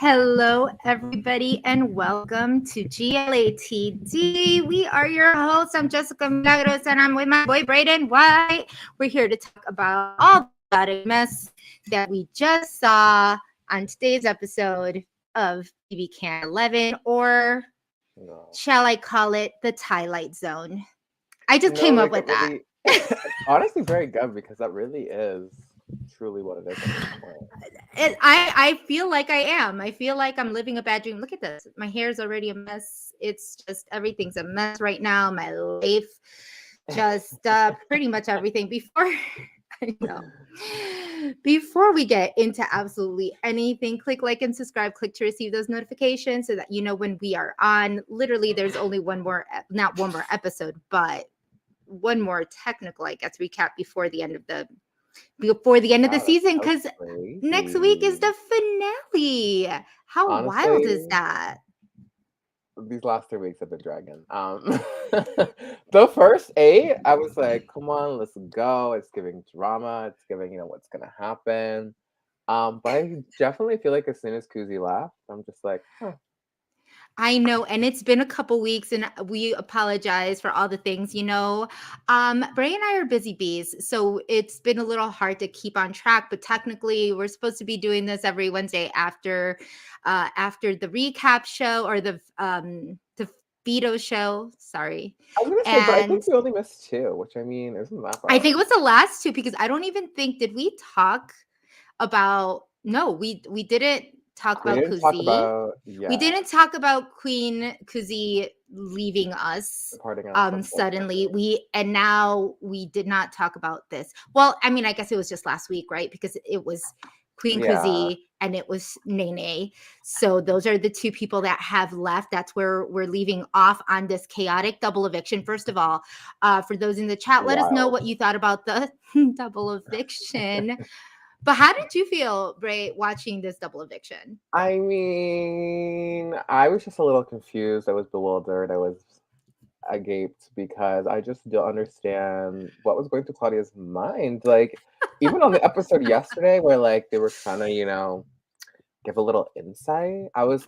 Hello, everybody, and welcome to GLATD. We are your hosts. I'm Jessica Milagros, and I'm with my boy Brayden White. We're here to talk about all the chaotic mess that we just saw on today's episode of BB Can 11, or No. shall I call it the Twilight Zone? I just No, came up like with it that. really honestly very good because that really is truly what it is at this point. I feel like I am. I feel like I'm living a bad dream. Look at this. My hair is already a mess. It's just everything's a mess right now. My life, just pretty much everything. Before I know. Before we get into absolutely anything, click like and subscribe. Click to receive those notifications so that you know when we are on. Literally, there's only one more, not one more episode, but one more technical, I guess, recap before the end of the Wow, that's season, so because next week is crazy. the finale. How wild is Honestly, that? these last 3 weeks have been dragging. The first eight, I was like, come on, let's go. It's giving drama, it's giving, what's gonna happen. But I definitely feel like as soon as Kuzi left, I'm just like, huh. I know, and it's been a couple weeks, and we apologize for all the things. Bray and I are busy bees, so it's been a little hard to keep on track. But technically, we're supposed to be doing this every Wednesday after the recap show or the Veto show. Sorry, I was gonna say, but I and think we only missed two, which I mean isn't that I bad. think it was the last two because I don't even think did we talk about no, we didn't talk We about didn't talk Kuzi. about We didn't talk about Queen Kuzi leaving us departing us, suddenly. unfortunately. And now we did not talk about this. Well, I mean, I guess it was just last week, right? Because it was Queen Yeah, Kuzi and it was Nene. So those are the two people that have left. That's where we're leaving off on this chaotic double eviction. First of all, for those in the chat, let us know wild. what you thought about the double eviction. But how did you feel, Bray, watching this double eviction? I mean, I was just a little confused. I was bewildered. I was agaped because I just don't understand what was going through Claudia's mind. Like, even on the episode yesterday where like they were trying to, give a little insight, I was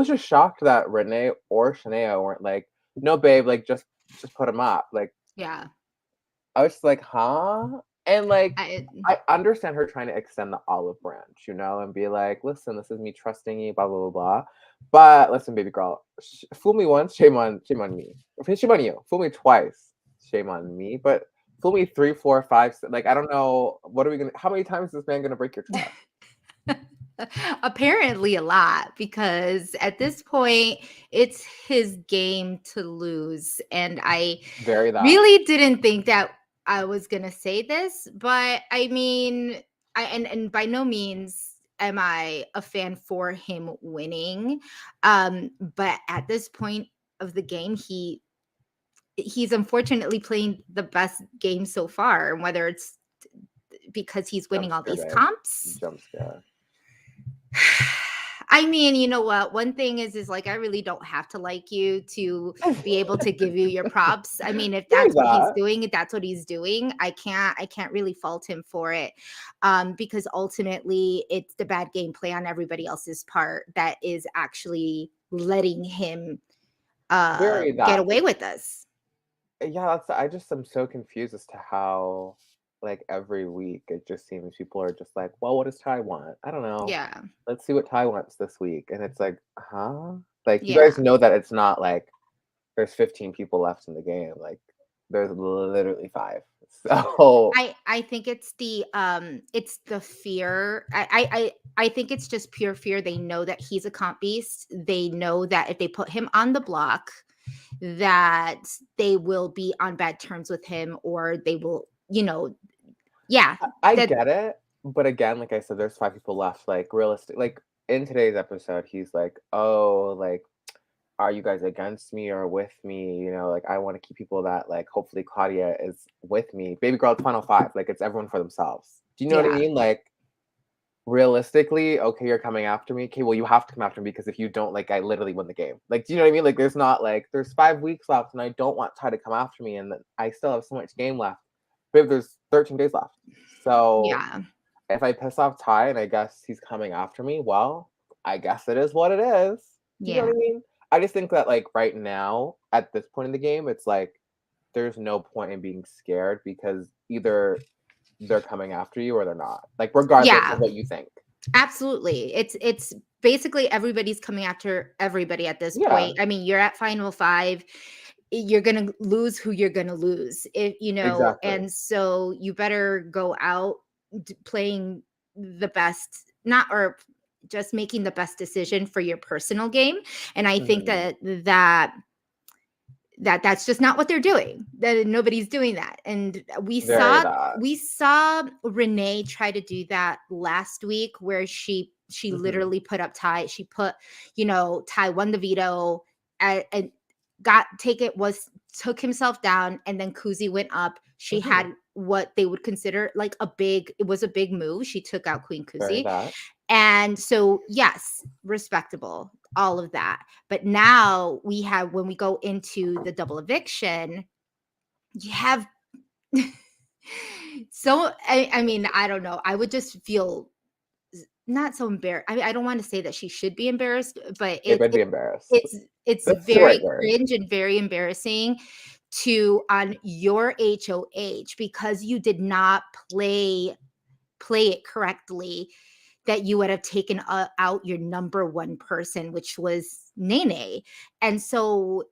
just shocked that Renee or Shania weren't like, no, babe, like just put him up. Like, Yeah. I was just like, huh? And like, I I understand her trying to extend the olive branch, and be like, listen, this is me trusting you, blah blah blah blah. But listen, baby girl, fool me once, shame on me. Shame on you. Fool me twice, shame on me. But fool me three, four, five. Like I don't know. What are we gonna? How many times is this man gonna break your trust? apparently a lot because at this point it's his game to lose, and I Very that. really didn't think that I was going to say this, but I mean, and by no means am I a fan for him winning, but at this point of the game he's unfortunately playing the best game so far, and whether it's because he's Jump winning all scare, these babe. comps. Jump scare. I mean, you know what? One thing is like I really don't have to like you to be able to give you your props. I mean, if Very that's what he's that. doing, that's what he's doing. I can't really fault him for it. Because ultimately it's the bad gameplay on everybody else's part that is actually letting him Very get that. away with this. Yeah, I just am so confused as to how, like, every week it just seems people are just like, well, what does Ty want? I don't know. Yeah. Let's see what Ty wants this week. And it's like, huh? Like, you Yeah. guys know that it's not like there's 15 people left in the game. Like, there's literally five. So, I think it's the fear. I think it's just pure fear. They know that he's a comp beast. They know that if they put him on the block, that they will be on bad terms with him, or they will, yeah, I that get it. But again, like I said, there's five people left. Like, realistic. Like, in today's episode, he's like, oh, like, are you guys against me or with me? Like I want to keep people that like hopefully Claudia is with me. Baby girl, it's final five. Like it's everyone for themselves. Do you know what I yeah. mean? Like realistically, okay, you're coming after me. Okay, well you have to come after me because if you don't, like I literally win the game. Like, do you know what I mean? Like there's not like there's 5 weeks left and I don't want Ty to come after me and then I still have so much game left. Babe, there's 13 days left. So Yeah. if I piss off Ty and I guess he's coming after me, well, I guess it is what it is. You know what Yeah. I mean? I just think that, like, right now, at this point in the game, it's like there's no point in being scared because either they're coming after you or they're not. Like, regardless of Yeah. what you think. Absolutely. It's basically everybody's coming after everybody at this Yeah, point. I mean, you're at Final 5. You're going to lose who you're going to lose. exactly. And so you better go out playing the best, not or just making the best decision for your personal game. And I think Mhm. that's just not what they're doing. That nobody's doing that. And we Very saw that. we saw Renee try to do that last week where she Mhm. literally put up Ty. She put, Ty won the veto and got take it was took himself down, and then Kuzi went up. She Mhm. had what they would consider like it was a big move. She took out Queen Very Kuzi. that. And so, yes, respectable, all of that. But now we have, when we go into the double eviction, you have, so, I mean, I don't know. I would just feel not so embarrassed. I don't want to say that she should be embarrassed, but It would be embarrassed. it's That's the right very word. cringe and very embarrassing to on your HOH because you did not play it correctly, that you would have taken out your number one person, which was Nene. And so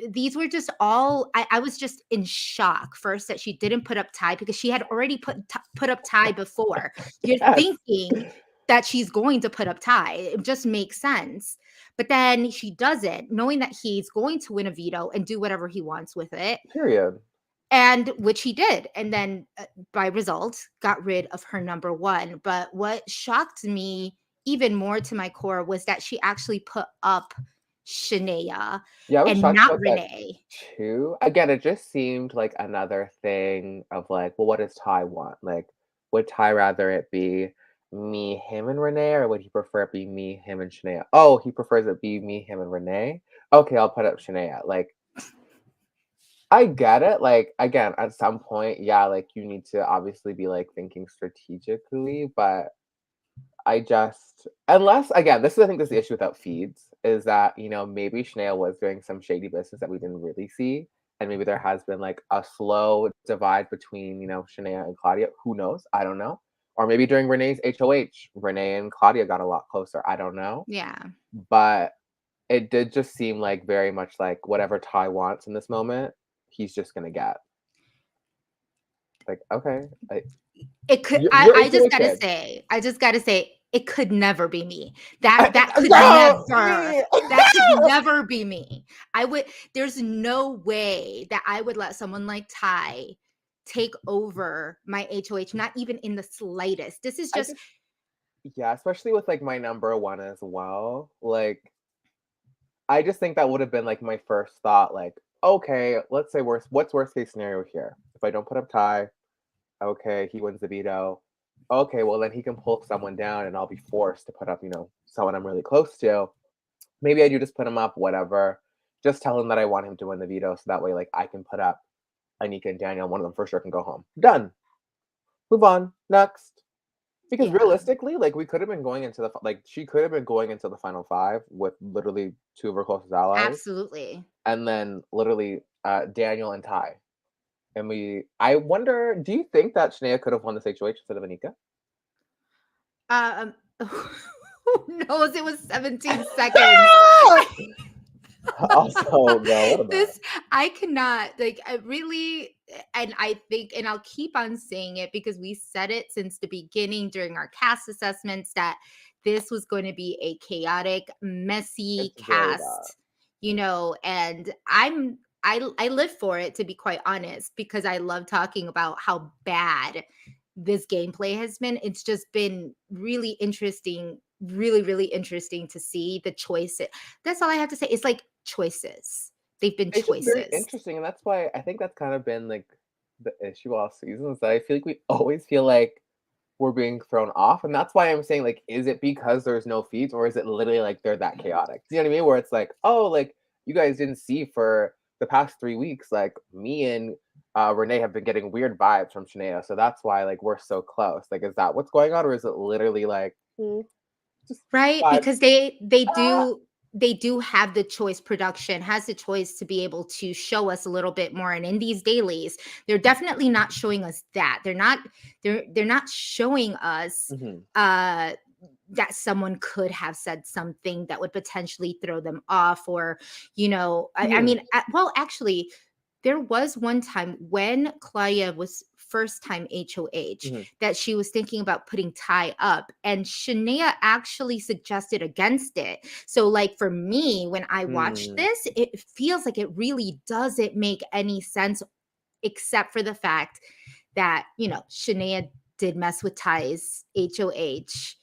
these were just all, I was just in shock first that she didn't put up Ty because she had already put up Ty before. You're Yes. thinking that she's going to put up Ty. It just makes sense. But then she does it, knowing that he's going to win a veto and do whatever he wants with it, Period. and which he did, and then by result got rid of her number one. But what shocked me even more to my core was that she actually put up Shania Yeah, I was and shocked not about that Renee. too. Again, it just seemed like another thing of like, well, what does Ty want? Like, would Ty rather it be me, him, and Renee, or would he prefer it be me, him, and Shania? Oh, he prefers it be me, him, and Renee. Okay, I'll put up Shania. Like, I get it. Like, again, at some point, yeah, like you need to obviously be like thinking strategically, but I just unless again, this is I think this is the issue without feeds is that, maybe Shania was doing some shady business that we didn't really see. And maybe there has been like a slow divide between, Shania and Claudia. Who knows? I don't know. Or maybe during Renee's HOH, Renee and Claudia got a lot closer. I don't know. Yeah. But it did just seem like very much like whatever Ty wants in this moment, he's just gonna get. Like, okay. It could, Your HOH. I just gotta say, it could never be me. That could Girl, never, me. that could never be me. There's no way that I would let someone like Ty take over my HOH, not even in the slightest. This is I just, just Yeah, especially with like my number one as well. Like, I just think that would have been like my first thought. Like, okay, let's say what's worst case scenario here? If I don't put up Ty, okay, he wins the veto. Okay, well then he can pull someone down, and I'll be forced to put up, someone I'm really close to. Maybe I do just put him up, whatever. Just tell him that I want him to win the veto, so that way, like, I can put up Anika and Daniel. One of them for sure can go home. Done. Move on. Next. Because yeah, realistically, like, we could have been going into like, she could have been going into the final five with literally two of her closest allies, absolutely. and then literally Daniel and Ty. And I wonder, do you think that Shania could have won this HOH instead of Anika? Who knows? It was 17 seconds. Also, girl, what a mess. This, I cannot, like, I really, and I think, and I'll keep on saying it because we said it since the beginning during our cast assessments that this was going to be a chaotic, messy It's very that. cast, and I live for it, to be quite honest, because I love talking about how bad this gameplay has been. It's just been really interesting, really, really interesting to see the choices. That's all I have to say. It's like choices. They've been It's just very choices. interesting, and that's why I think that's kind of been like the issue all season is that I feel like we always feel like we're being thrown off, and that's why I'm saying, like, is it because there's no feeds, or is it literally like they're that chaotic? Do you know what I mean? Where it's like, oh, like you guys didn't see for the past 3 weeks, like me and Renee have been getting weird vibes from Shania, so that's why like we're so close. Like, is that what's going on, or is it literally like? Just Right? vibes. Because they Ah. do have the choice, production has the choice to be able to show us a little bit more, and in these dailies, they're definitely not showing us that. They're not showing us Mhm. uh that someone could have said something that would potentially throw them off, or I Mhm. mean, well, actually, there was one time when Claudia was first time HOH Mhm. that she was thinking about putting Ty up, and Shania actually suggested against it. So, like, for me, when I watched Mm. this, it feels like it really doesn't make any sense, except for the fact that, Shania did mess with Ty's HOH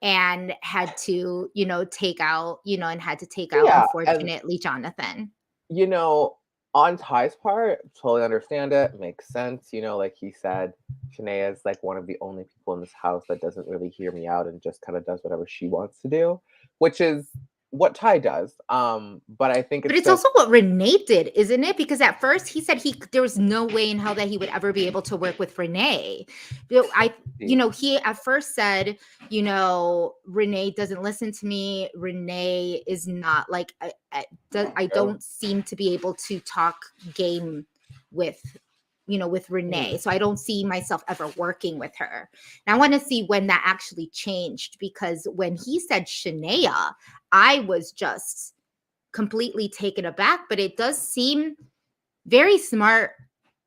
and had to, take out, Yeah, and unfortunately, Jonathan. you know, on Ty's part, totally understand it, makes sense, like he said, Shanae is like one of the only people in this house that doesn't really hear me out and just kind of does whatever she wants to do, which is what Ty does. But I think But it's it's just also what Renee did, isn't it? Because at first he said there was no way in hell that he would ever be able to work with Renee. He at first said, Renee doesn't listen to me. Renee is not like I true. don't seem to be able to talk game with with Mhm. Renee. So I don't see myself ever working with her. And I want to see when that actually changed, because when he said Shania, I was just completely taken aback, but it does seem very smart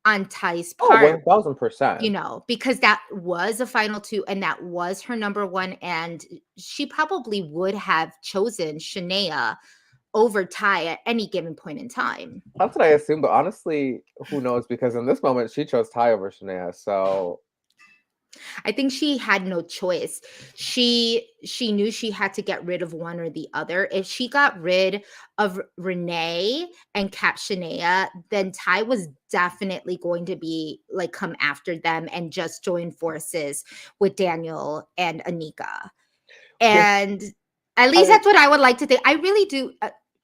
on Ty's Oh, part, 1000%. because that was a final two and that was her number one. And she probably would have chosen Shania over Ty at any given point in time. That's what I assume, but honestly, who knows? Because in this moment, she chose Ty over Shania, so I think she had no choice. She knew she had to get rid of one or the other. If she got rid of Renee and Cap Shania, then Ty was definitely going to be like come after them and just join forces with Daniel and Anika. which And at I least mean, that's what I would like to think. I really do.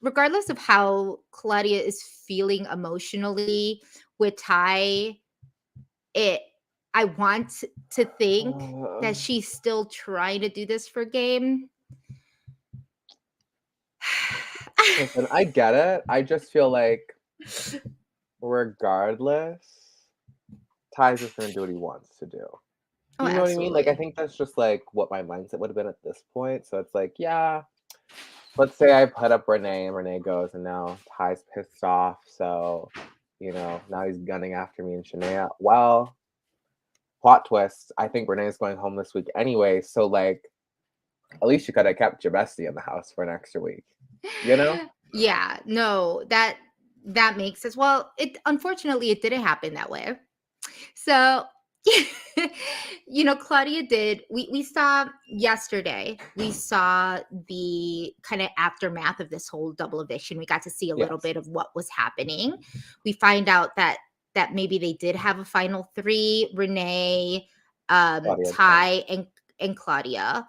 Regardless of how Claudia is feeling emotionally with Ty, it I want to think uh, that she's still trying to do this for game. listen, I get it. I just feel like regardless, Ty's just gonna do what he wants to do. Oh, You know what I mean? Like, I absolutely. think that's just like what my mindset would have been at this point. So it's like, yeah, let's say I put up Renee and Renee goes, and now Ty's pissed off. So, now he's gunning after me and Shania. Well, plot twist. I think Renee's going home this week anyway. So, like, at least you could have kept your bestie in the house for an extra week, you know? Yeah, no, that makes sense. Well, it unfortunately it didn't happen that way. So, Claudia did. We saw yesterday. We saw the kind of aftermath of this whole double eviction. We got to see a little Yes. bit of what was happening. We find out that maybe they did have a final three: Renee, Claudia and Ty. Ty, and Claudia,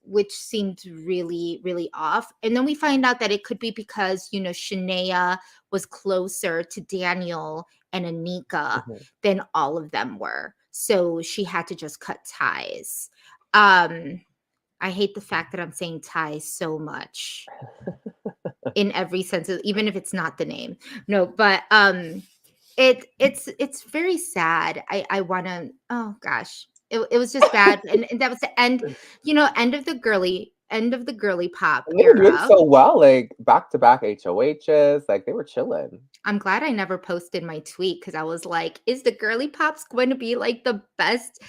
which seemed really, really off. And then we find out that it could be because, Shania was closer to Daniel and Anika Mhm. than all of them were. So she had to just cut ties. Um, I hate the fact that I'm saying ties so much in every sense of, even if it's not the name. No, but it's very sad. I want to, oh gosh, it was just bad, and that was the end, end of the girly pop And they were doing era. so well, like back to back HOHs, like they were chilling. I'm glad I never posted my tweet, because I was like, is the girly pops going to be like the best,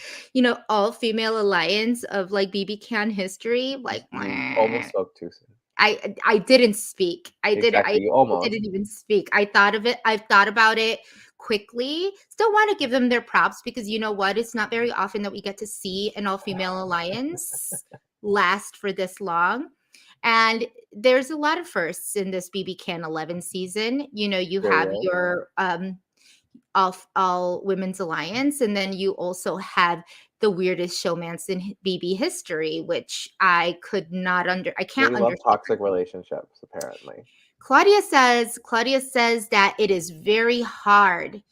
all female alliance of like BB Can history? Like, You almost spoke too soon. I didn't speak. I Exactly, you almost. didn't even speak. I thought of it. I've thought about it quickly. Still want to give them their props, because you know what? It's not very often that we get to see an all-female alliance last for this long. And there's a lot of firsts in this BB Can 11 season. You have Period. your all women's alliance, and then you also have the weirdest showmance in BB history, which I can't They love understand. toxic relationships, apparently. Claudia says that it is very hard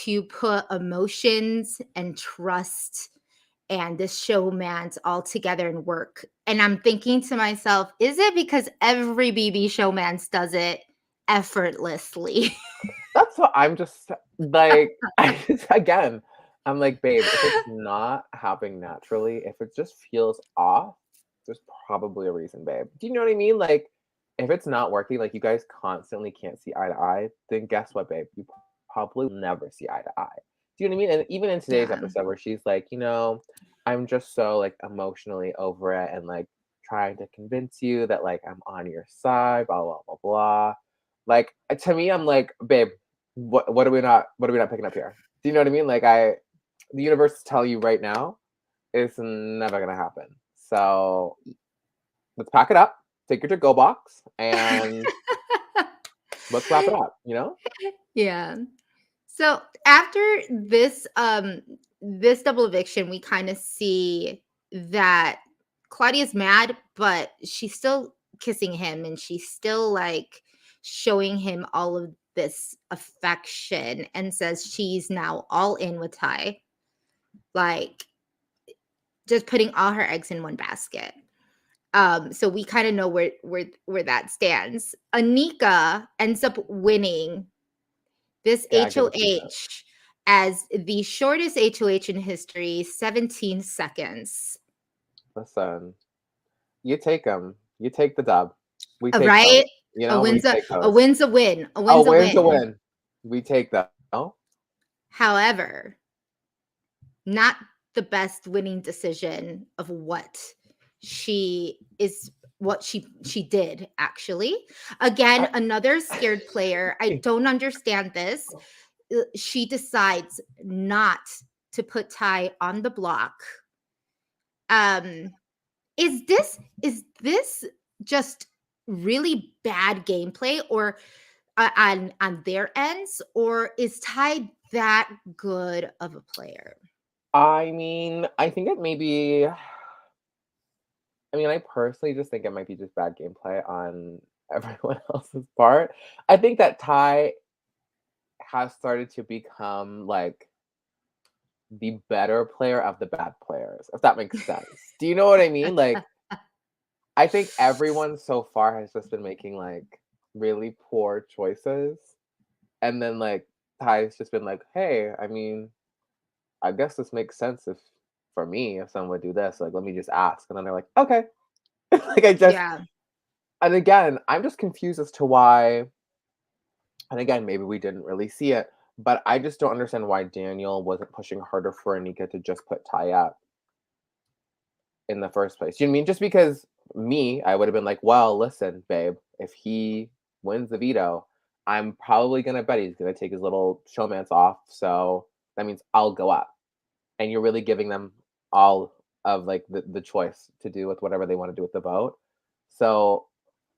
to put emotions and trust and this showman's all together and work. And I'm thinking to myself, is it because every BB showman's does it effortlessly? That's what I'm just like. Again, I'm like, babe, if it's not happening naturally, if it just feels off, there's probably a reason, babe. Do you know what I mean? Like, if it's not working, like you guys constantly can't see eye to eye, then guess what, babe? You probably will never see eye to eye. Do you know what I mean? And even in today's Yeah. episode where she's like, I'm just so like emotionally over it and like trying to convince you that like I'm on your side, blah blah blah blah. Like to me, I'm like, babe, what are we not picking up here? Do you know what I mean? Like the universe is telling you right now, it's never gonna happen. So let's pack it up, take your to go box, and let's wrap it up, you know? Yeah. So after this double eviction, we kind of see that Claudia's mad, but she's still kissing him and she's still like showing him all of this affection and says she's now all in with Ty. Like just putting all her eggs in one basket. So we kind of know where that stands. Anika ends up winning this Yeah, I give it to you. HOH as the shortest HOH in history, 17 seconds. Listen, you take them. You take the dub. We take those. Right? We take A those. win's a win. A A win's a win's a win. win. We take them. Oh, However, not the best winning decision of what she did actually. Again, another scared player. I don't understand this. She decides not to put Ty on the block. Is this just really bad gameplay or on their ends, or is Ty that good of a player? I mean, I think it may be. I mean, I personally just think it might be just bad gameplay on everyone else's part. I think that Ty has started to become like the better player of the bad players, if that makes sense. Do you know what I mean? Like, I think everyone so far has just been making like really poor choices. And then like Ty's just been like, hey, I mean, I guess this makes sense if for me, if someone would do this, like let me just ask. And then they're like, okay. Like I just Yeah. and again, I'm just confused as to why, and again, maybe we didn't really see it, but I just don't understand why Daniel wasn't pushing harder for Anika to just put Ty up in the first place. You know what I mean? Just because me, I would have been like, well, listen, babe, if he wins the veto, I'm probably gonna bet he's gonna take his little showmance off. So that means I'll go up. And you're really giving them all of like the choice to do with whatever they want to do with the vote. So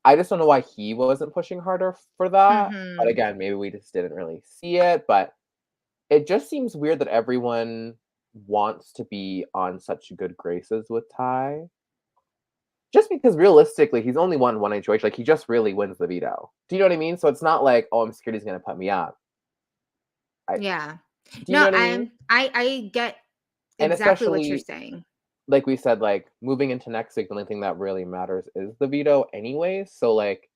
I just don't know why he wasn't pushing harder for that. But Mhm. again, maybe we just didn't really see it. But it just seems weird that everyone wants to be on such good graces with Ty. Just because realistically, he's only won one HOH. Like he just really wins the veto. Do you know what I mean? So it's not like, oh, I'm scared he's gonna put me up. Yeah. Do you know No, what I mean? I get And exactly what you're especially saying. like we said, like moving into next week, the only thing that really matters is the veto, anyways. So like,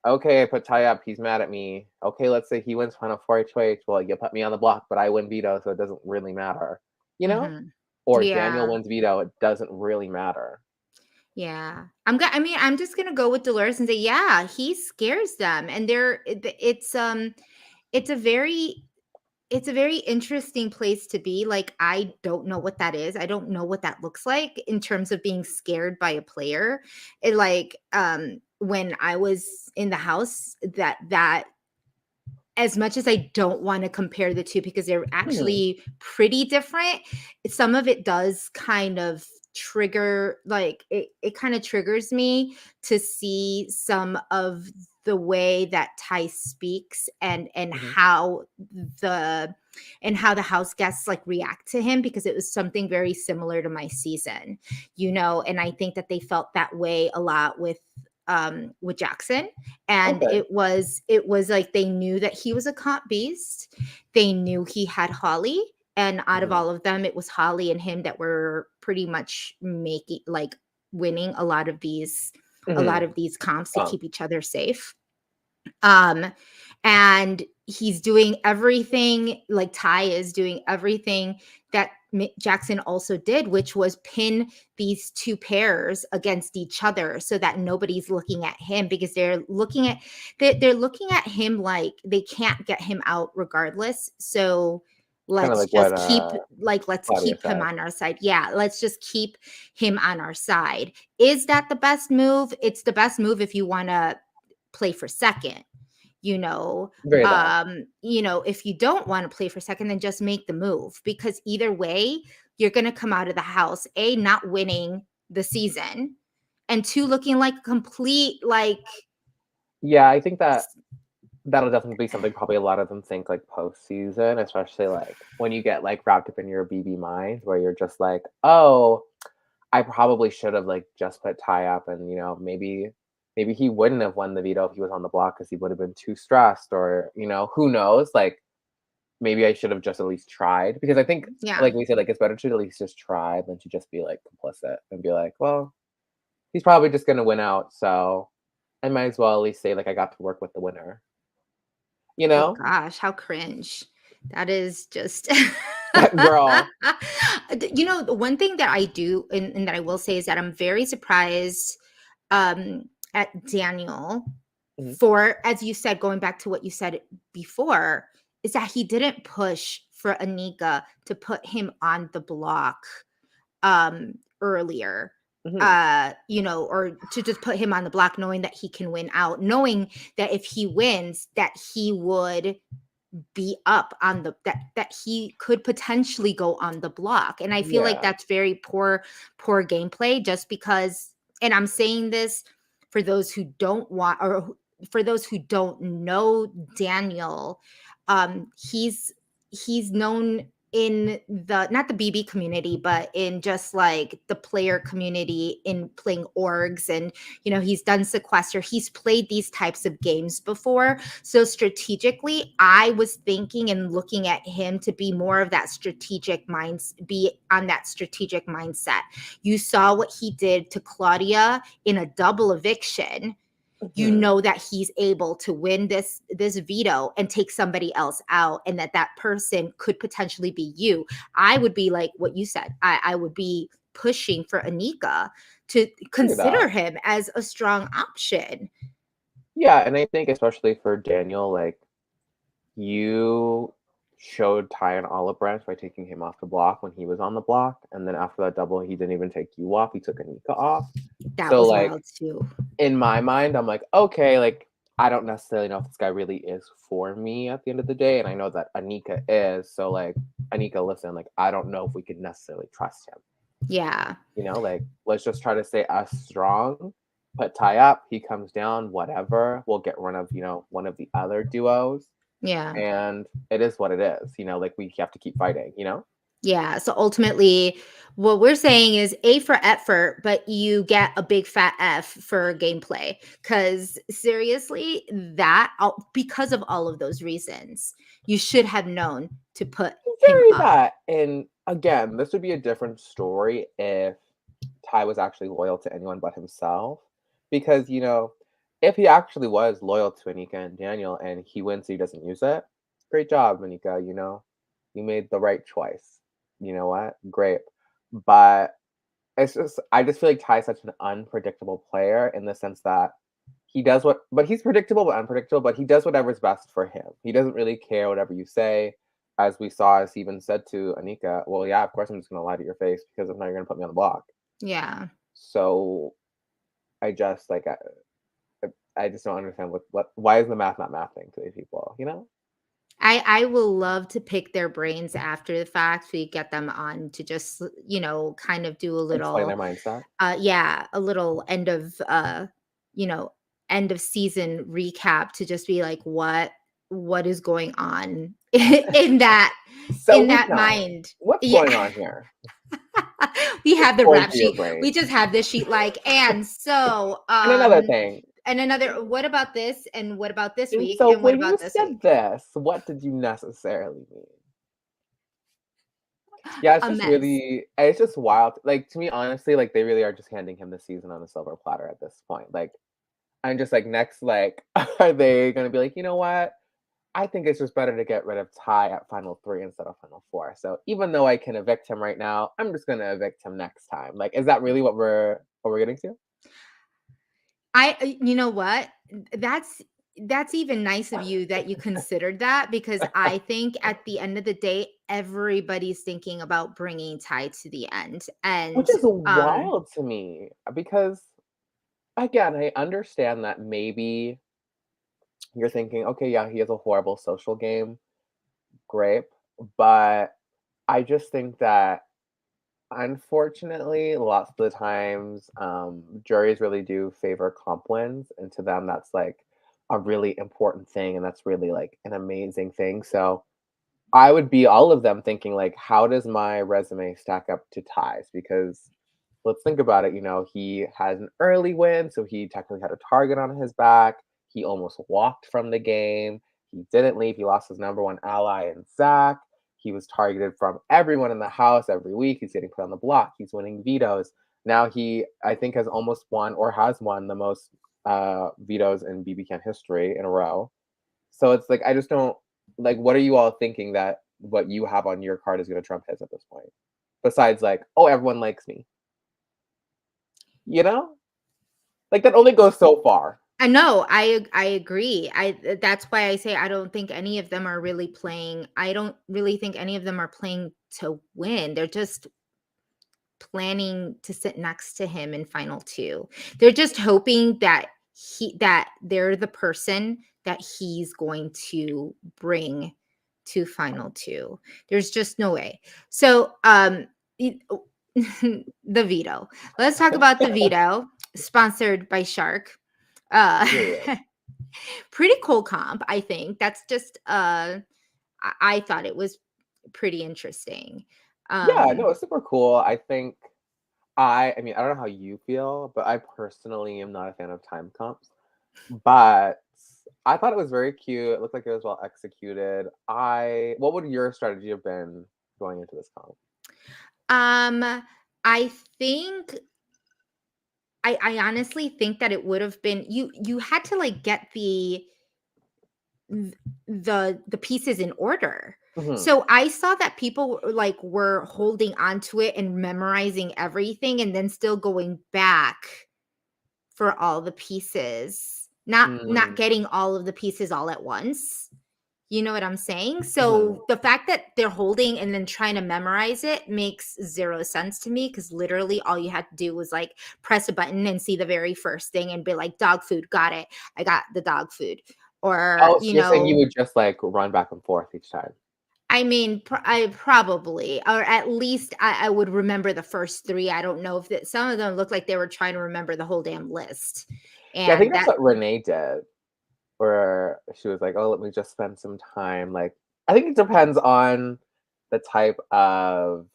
okay, I put Ty up. He's mad at me. Okay, let's say he wins final four HOH. Well, you put me on the block, but I win veto, so it doesn't really matter, you know. Mhm. Or Daniel Yeah. wins veto, it doesn't really matter. Yeah. I mean, I'm just going to go with Dolores and say, yeah, he scares them. And it's a very it's a very interesting place to be. Like, I don't know what that is. I don't know what that looks like in terms of being scared by a player. When I was in the house, that as much as I don't want to compare the two because they're Mhm. actually pretty different, some of it does kind of trigger, like it kind of triggers me to see some of the way that Ty speaks Mhm. the and how the house guests like react to him, because it was something very similar to my season, and I think that they felt that way a lot with Jackson. And Okay. it was like they knew that he was a comp beast. They knew he had Holly, and out of Mhm. all of them, it was Holly and him that were pretty much making like winning a lot of these Hmm. comps to keep each other safe. And he's doing everything, like Ty is doing everything that Jackson also did, which was pin these two pairs against each other so that nobody's looking at him, because they're looking at him like they can't get him out regardless. So Kind of let's like what just keep let's Claudia keep him said. on our side. Yeah, let's just keep him on our side. Is that the best move? It's the best move if you want to play for second. Very though. If you don't want to play for second, then just make the move, because either way, you're going to come out of the house, A, not winning the season, and two, looking like a complete, like, Yeah, I think that that'll definitely be something probably a lot of them think like postseason, especially like when you get like wrapped up in your BB mind where you're just like, oh, I probably should have like just put Ty up, and maybe he wouldn't have won the veto if he was on the block because he would have been too stressed, or who knows, like maybe I should have just at least tried, because I think yeah. like we said, like it's better to at least just try than to just be like complicit and be like, well, he's probably just gonna win out, so I might as well at least say like I got to work with the winner, you Oh know? gosh, how cringe. That is just Girl. the one thing that I do, and that I will say, is that I'm very surprised at Daniel Mhm. for, as you said, going back to what you said before, is that he didn't push for Anika to put him on the block earlier. Mhm. Or to just put him on the block, knowing that he can win out, knowing that if he wins, that he would be up on that he could potentially go on the block. And I feel like Yeah. that's very poor gameplay, just because, and I'm saying this for those who don't want, or for those who don't know Daniel. He's known in the, not the BB community, but in just like the player community, in playing orgs, and he's done sequester, he's played these types of games before. So strategically, I was thinking and looking at him to be more of that strategic minds, be on that strategic mindset. You saw what he did to Claudia in a double eviction. You Mhm. know that he's able to win this veto and take somebody else out, and that person could potentially be you. I would be like what you said. I would be pushing for Anika to True consider that. him as a strong option. Yeah, and I think especially for Daniel, like you showed Ty an olive branch by taking him off the block when he was on the block, and then after that double, he didn't even take you off. He took Anika off. That So was like wild too. in my mind, I'm like, okay, like I don't necessarily know if this guy really is for me at the end of the day, and I know that Anika is. So like, Anika, listen, like I don't know if we could necessarily trust him. Yeah. Like let's just try to stay us strong. Put Ty up, he comes down, whatever. We'll get rid of one of the other duos, Yeah. and it is what it is. Like we have to keep fighting. Yeah. So ultimately, what we're saying is A for effort, but you get a big fat F for gameplay. Because seriously, because of all of those reasons, you should have known to put him Very up. that. And again, this would be a different story if Ty was actually loyal to anyone but himself. Because, if he actually was loyal to Anika and Daniel and he wins, so he doesn't use it, great job, Anika. You made the right choice. You know what? Great. But I just feel like Ty's such an unpredictable player in the sense that but he's predictable but unpredictable, but he does whatever's best for him. He doesn't really care whatever you say. As we saw, as he even said to Anika, well, yeah, of course I'm just going to lie to your face because if not, you're going to put me on the block. Yeah. So I just like, I just don't understand why is the math not mathing to these people? I will love to pick their brains after the fact. We get them on to just, kind of do a Explain their little, mindset. a little you know, end of season recap, to just be like, what is going on in that So week 9, mind. what's Yeah. going on here? We have the Going rap through your sheet. We brain. just have this sheet, like, and so And another thing, and another, what about this, and what about this and week, so and what when you about this said week? this, what did you necessarily mean? Yeah, a mess. it's just wild. Like, to me, honestly, like, they really are just handing him the season on a silver platter at this point. Like, I'm just like, next, like, are they gonna be like, you know what? I think it's just better to get rid of Ty at final three instead of final four. So even though I can evict him right now, I'm just gonna evict him next time. Like, is that really what we're getting to? You know what? That's even nice of you that you considered that, because I think at the end of the day, everybody's thinking about bringing Ty to the end. And Which is wild to me because again, I understand that maybe you're thinking, okay, yeah, he has a horrible social game, great. But I just think that unfortunately, lots of the times, juries really do favor comp wins, and to them, that's like a really important thing, and that's really like an amazing thing. So I would be all of them thinking like, how does my resume stack up to ties? Because let's think about it. He had an early win, so he technically had a target on his back. He almost walked from the game. He didn't leave. He lost his number one ally in Zach. He was targeted from everyone in the house every week. He's getting put on the block. He's winning vetoes. Now he, I think, has almost won or has won the most vetoes in BB Can history in a row. So it's like I just don't like. What are you all thinking that what you have on your card is going to trump his at this point? Besides, like, oh, everyone likes me. You know, like that only goes so far. I know, I agree. That's why I say I don't think any of them are really playing. I don't really think any of them are playing to win. They're just planning to sit next to him in final two. They're just hoping that they're the person that he's going to bring to final two. There's just no way. So, it- the veto. Let's talk about the veto, sponsored by Shark. Uh Period. Pretty cool comp, I think. That's just I thought it was pretty interesting. Yeah, Um no, it's super cool. I think I mean, I don't know how you feel, but I personally am not a fan of time comps. But I thought it was very cute. It looked like it was well executed. What would your strategy have been going into this comp? um I think I honestly think that it would have been, you had to like get the pieces in order. Hmm. So I saw that people were holding on to it and memorizing everything and then still going back for all the pieces. Not Mm, getting all of the pieces all at once. You know what I'm saying? mhm. So the fact that they're holding and then trying to memorize it makes zero sense to me, because literally all you had to do was like press a button and see the very first thing and be like, dog food, got it. I got the dog food. Or, Oh, so you're saying you would just like run back and forth each time? I mean, I probably, or at least I would remember the first three. I don't know if some of them looked like they were trying to remember the whole damn list. Yeah, I think And that's that, what Renee did. Where she was like, "Oh, let me just spend some time." Like, I think it depends on the type of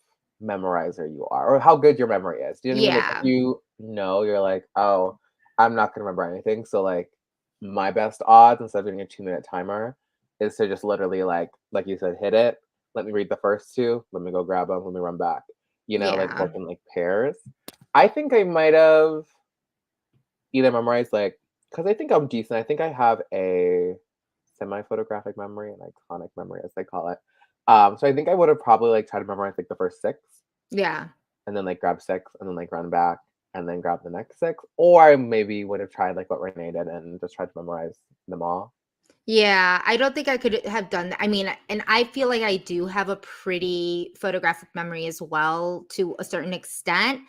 memorizer you are, or how good your memory is. Do you know what I mean? Like, if yeah, you're like, "Oh, I'm not gonna remember anything," so like, my best odds instead of doing a 2-minute timer is to just literally like you said, hit it. Let me read the first two. Let me go grab them. Let me run back. Like yeah, work in like pairs. I think I might have either memorize because I think I'm decent. I think I have a semi-photographic memory, an iconic memory, as they call it. So I think I would have probably like tried to memorize like the first six, yeah. and then like grab six, and then like run back, and then grab the next six. Or I maybe would have tried like what Renee did and just tried to memorize them all. Yeah, I don't think I could have done that. I mean, and I feel like I do have a pretty photographic memory as well to a certain extent.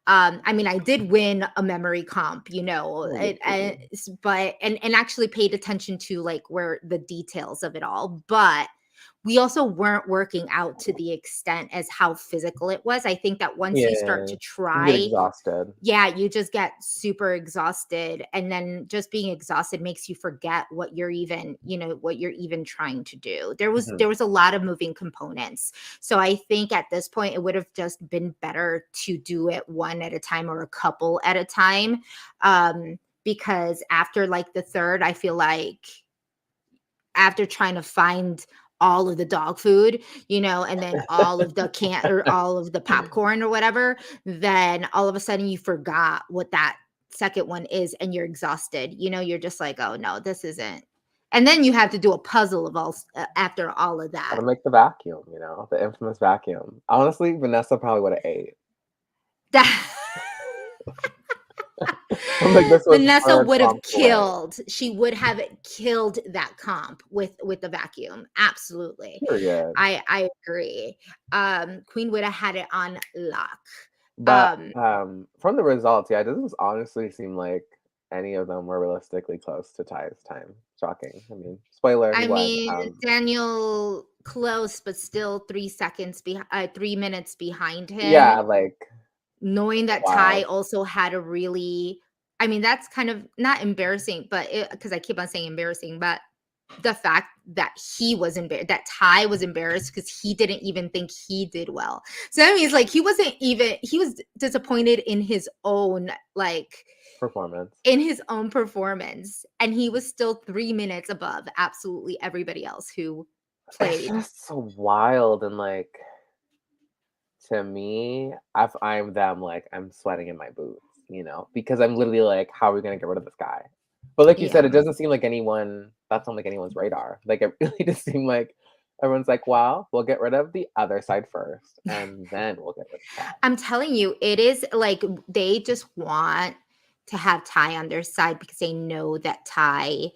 I mean, I did win a memory comp, Oh, yes, you did. but and actually paid attention to like where the details of it all. But we also weren't working out to the extent as how physical it was. I think that once you start Yeah, to you get try, exhausted. yeah, you just get super exhausted, and then just being exhausted makes you forget what you're even, what you're even trying to do. There was Mhm. there was a lot of moving components. So I think at this point it would have just been better to do it one at a time or a couple at a time. Because after like the third, I feel like after trying to find all of the dog food, and then all of the can or all of the popcorn or whatever, then all of a sudden you forgot what that second one is and you're exhausted. You're just like, "Oh no, this isn't." And then you have to do a puzzle of after all of that. Gotta make the vacuum, the infamous vacuum. Honestly, Vanessa probably would have ate. I'm like, this was Vanessa her would have comp play. killed. She would have killed that comp with the vacuum. Absolutely. Period. I agree. Queen would have had it on lock. But Um, from the results, yeah, it doesn't honestly seem like any of them were realistically close to Ty's time. Shocking. I mean, spoiler, he I was. mean, Daniel close, but still 3 minutes behind Yeah, him. like Knowing that Ty wild. also had a really, I mean, that's kind of not embarrassing, but because I keep on saying embarrassing, but the fact that he was embarrassed, that Ty was embarrassed because he didn't even think he did well. So that means like he was disappointed in his own, like Performance. in his own performance. And he was still 3 minutes above absolutely everybody else who It's played. just so wild and like to me, if I'm them, like I'm sweating in my boots, because I'm literally like, how are we gonna get rid of this guy? But like you said, Yeah. it doesn't seem like that's on like anyone's radar. Like it really just seemed like everyone's like, well, we'll get rid of the other side first, and then we'll get rid of Ty. I'm telling you, it is like they just want to have Ty on their side because they know that Ty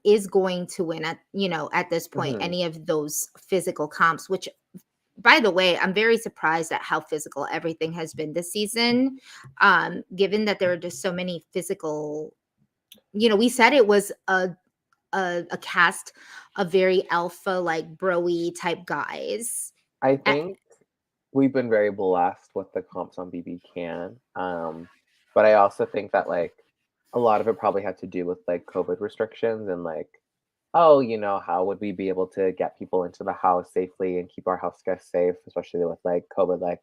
is going to win at this point Hmm. any of those physical comps, which by the way, I'm very surprised at how physical everything has been this season. Given that there are just so many physical, we said it was a cast of very alpha, like broy type guys. I A- think we've been very blessed with the comps on BB Can. But I also think that like a lot of it probably had to do with like COVID restrictions and like, oh, how would we be able to get people into the house safely and keep our house guests safe, especially with like COVID like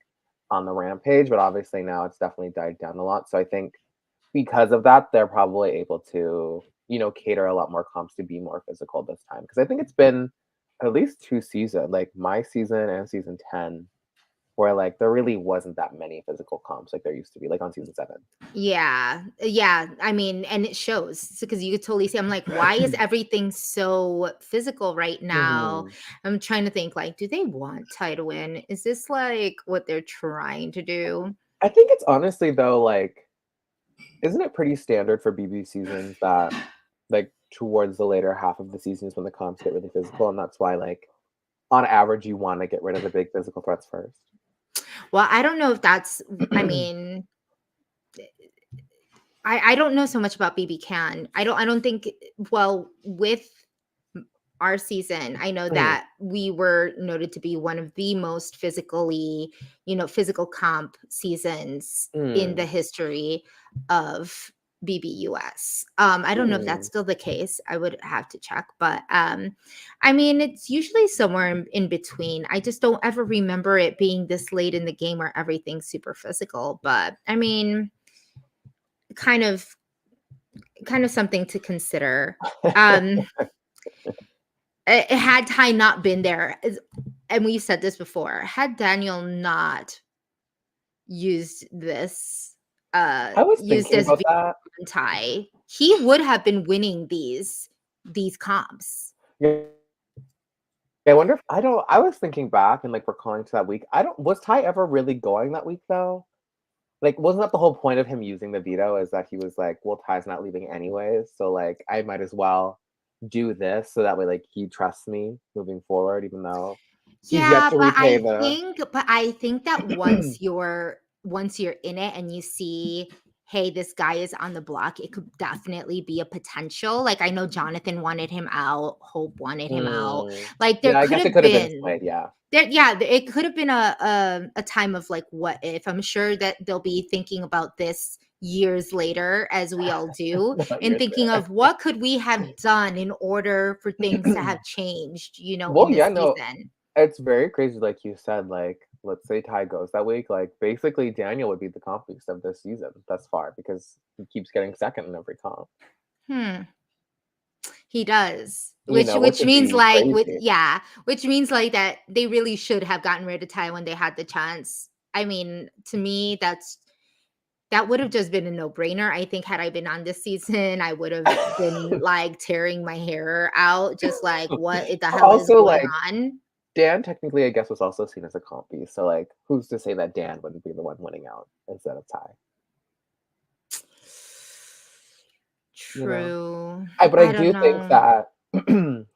on the rampage. But obviously now it's definitely died down a lot. So I think because of that, they're probably able to, cater a lot more comps to be more physical this time. Because I think it's been at least 2 seasons, like my season and season 10, where like there really wasn't that many physical comps like there used to be, like on season 7. Yeah, yeah. I mean, and it shows because you could totally see. I'm like, why is everything so physical right now? Hmm. I'm trying to think, like, do they want Ty to win? Is this like what they're trying to do? I think it's honestly though, like, isn't it pretty standard for BB seasons that like towards the later half of the season is when the comps get really physical, and that's why like on average you want to get rid of the big physical threats first. Well, I don't know if that's. I mean, I don't know so much about BB Can. I don't think. Well, with our season, I know Mm, that we were noted to be one of the most physical comp seasons in the mm, history of BBUS. I don't know if that's mm. still the case. I would have to check, but I mean, it's usually somewhere in between. I just don't ever remember it being this late in the game where everything's super physical. But I mean, kind of, kind of something to consider. Um, had Ty not been there, and we've said this before, had Daniel not used this, I was used thinking as about V that. on Ty, he would have been winning these comps. Yeah, I wonder if I don't. I was thinking back and like recalling to that week. I don't. Was Ty ever really going that week though? Like, wasn't that the whole point of him using the veto? Is that he was like, well, Ty's not leaving anyways, so like I might as well do this so that way like he trusts me moving forward, even though he's yet Yeah, to but repay the. I think that once you're in it and you see, hey, this guy is on the block, it could definitely be a potential. Like I know Jonathan wanted him out, Hope wanted him out. Mm. Like there Yeah, I could guess it have could have been been swayed. Yeah. it could have been a time of like what if. I'm sure that they'll be thinking about this years later as we all do No, and you're thinking of what could we have done in order for things to good. have changed, Well, in yeah, this no, season. it's very crazy, like you said. Like, let's say Ty goes that week, like basically Daniel would be the comp beast of this season thus far because he keeps getting second in every comp. Hmm. He does. Which Which would means be like with crazy. yeah, which means like that they really should have gotten rid of Ty when they had the chance. I mean, to me, that would have just been a no-brainer. I think had I been on this season, I would have been like tearing my hair out, just like what the hell is Also, going like, on? Dan technically, I guess, was also seen as a compy. So, like, who's to say that Dan wouldn't be the one winning out instead of Ty? You know, True. but I I don't do think know. that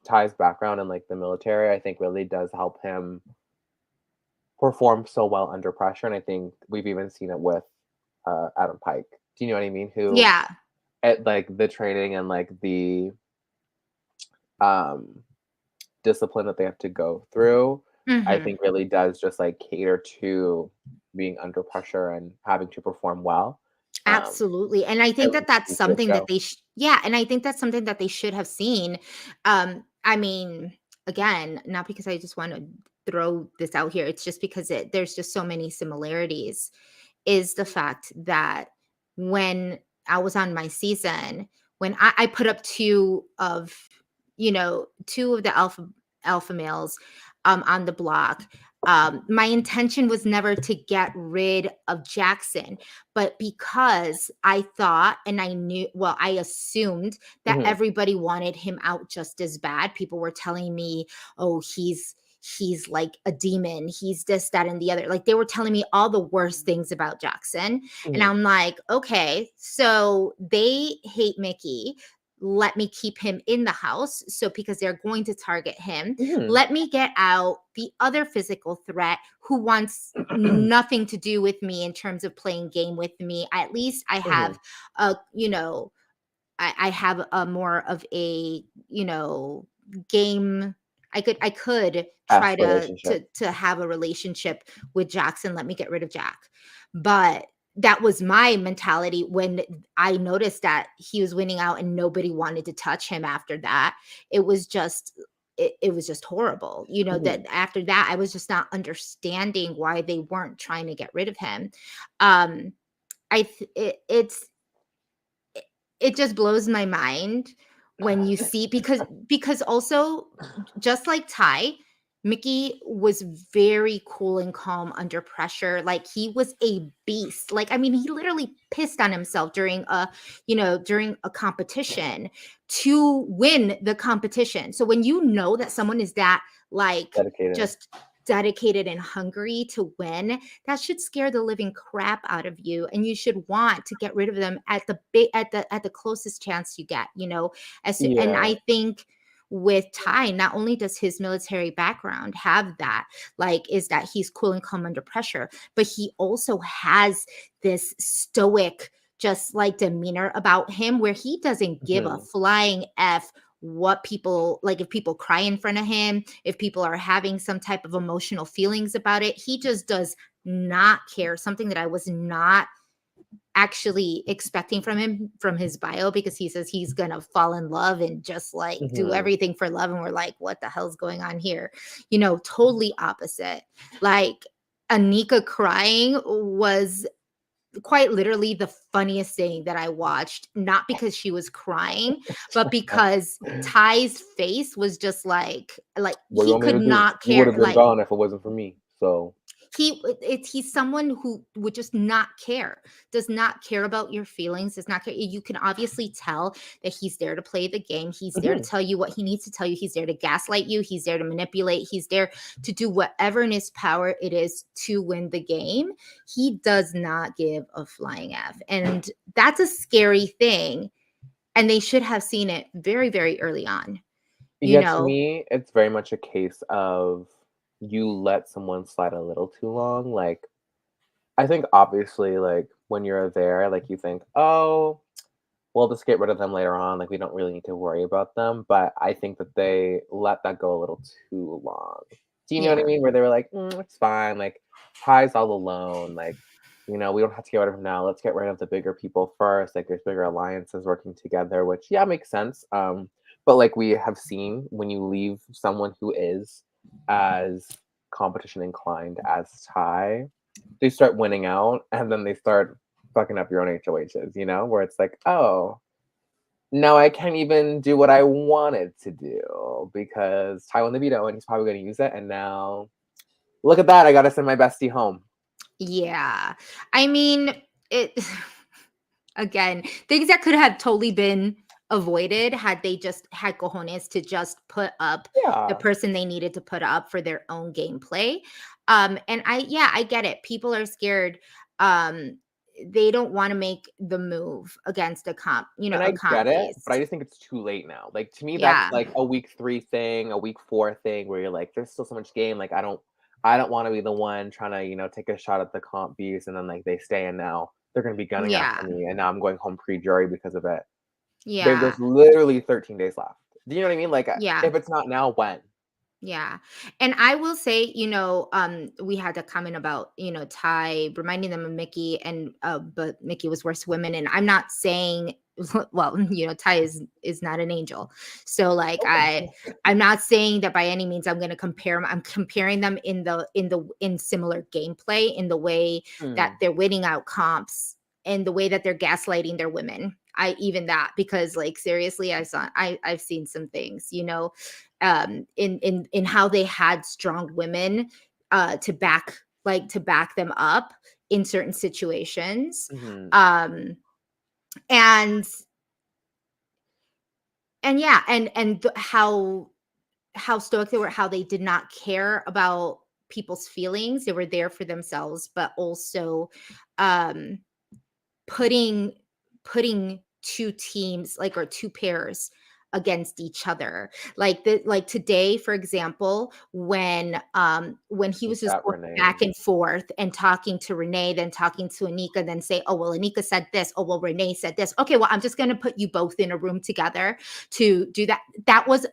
Ty's background in like the military, I think, really does help him perform so well under pressure. And I think we've even seen it with Adam Pike. Do you know what I mean? Who Yeah. at like the training and like the um discipline that they have to go through, I Mhm. think really does just like cater to being under pressure and having to perform well. Um, Absolutely, and I at think that least that's speak to the something that show. they yeah, and I think that's something that they should have seen. I mean, again, not because I just wanna throw this out here, it's just because there's just so many similarities, is the fact that when I was on my season, when I put up 2 of, 2 of the alpha males, on the block. My intention was never to get rid of Jackson, but because I thought and I knew, well, I assumed that Mhm, everybody wanted him out just as bad. People were telling me, "Oh, he's like a demon. He's this, that, and the other." Like they were telling me all the worst things about Jackson. And mhm, I'm like, okay, so they hate Mickey. Let me keep him in the house. So because they're going to target him, mhm. let me get out the other physical threat who wants nothing to do with me in terms of playing game with me. At least I have Mhm. a, I have a more of a, game. I could try Past to relationship. have a relationship with Jackson. Let me get rid of Jack. But that was my mentality when I noticed that he was winning out and nobody wanted to touch him after that. It was just it was just horrible. Mhm. That after that I was just not understanding why they weren't trying to get rid of him. Um I th- it just blows my mind when you see, because also just like Ty, Mickey was very cool and calm under pressure. Like he was a beast. Like I mean, he literally pissed on himself during a competition to win the competition. So when you know that someone is that like Dedicated. just dedicated and hungry to win, that should scare the living crap out of you, and you should want to get rid of them at the closest chance you get, and Yeah. I think with Ty, not only does his military background have that, like, is that he's cool and calm under pressure, but he also has this stoic, just like demeanor about him where he doesn't give a Mhm. flying F what people like. If people cry in front of him, if people are having some type of emotional feelings about it, he just does not care. Something that I was not actually expecting from him from his bio, because he says he's gonna fall in love and just like do Mhm. everything for love, and we're like, what the hell's going on here? Totally opposite. Like Anika crying was quite literally the funniest thing that I watched, not because she was crying, but because Ty's face was just like What do you he want me could to do? not You would care. have been Like gone if it wasn't for me. So, he's someone who would just not care, does not care about your feelings, does not care. You can obviously tell that he's there to play the game. He's there to mhm. tell you what he needs to tell you. He's there to gaslight you. He's there to manipulate. He's there to do whatever in his power it is to win the game. He does not give a flying F. And that's a scary thing. And they should have seen it very, very early on, you Yeah, to know? me, it's very much a case of you let someone slide a little too long. Like, I think obviously, like, when you're there, like, you think, oh, we'll just get rid of them later on. Like, we don't really need to worry about them. But I think that they let that go a little too long. Do you know what I Yeah. mean? Where they were like, it's fine. Like, Ty's all alone. Like, we don't have to get rid of him now. Let's get rid of the bigger people first. Like, there's bigger alliances working together, which, yeah, makes sense. But like we have seen, when you leave someone who is as competition inclined as Ty, they start winning out and then they start fucking up your own HOHs, where it's like, oh, now I can't even do what I wanted to do because Ty won the veto and he's probably going to use it. And now, look at that. I got to send my bestie home. Yeah. I mean, it again, things that could have totally been avoided had they just had cojones to just put up the Yeah. person they needed to put up for their own gameplay. And I get it. People are scared. Um, they don't want to make the move against a And a I comp get it, but I based. just think it's too late now. Like to me, that's Yeah. like a week 3 thing, a week 4 thing where you're like, there's still so much game. Like I don't want to be the one trying to, take a shot at the comp beast and then like they stay and now they're gonna be gunning Yeah. after me and now I'm going home pre-jury because of it. Babe, Yeah. there's literally 13 days left. Do you know what I mean? Like Yeah. if it's not now, when? Yeah. And I will say, we had a comment about, Ty reminding them of Mickey and but Mickey was worse women. And I'm not saying well, Ty is not an angel. So like I'm not saying that by any means I'm gonna compare them. I'm comparing them in similar gameplay in the way that Hmm. they're winning out comps and the way that they're gaslighting their women. I even that because like seriously, I've seen some things, in how they had strong women to back them up in certain situations. Mhm. um and yeah, how stoic they were, how they did not care about people's feelings. They were there for themselves, but also um putting two teams or two pairs against each other, like today, for example, when he He was just got going Renee. back and forth and talking to Renee, then talking to Anika, then say, oh well, Anika said this, oh well, Renee said this, okay, well, I'm just going to put you both in a room together to do that. That's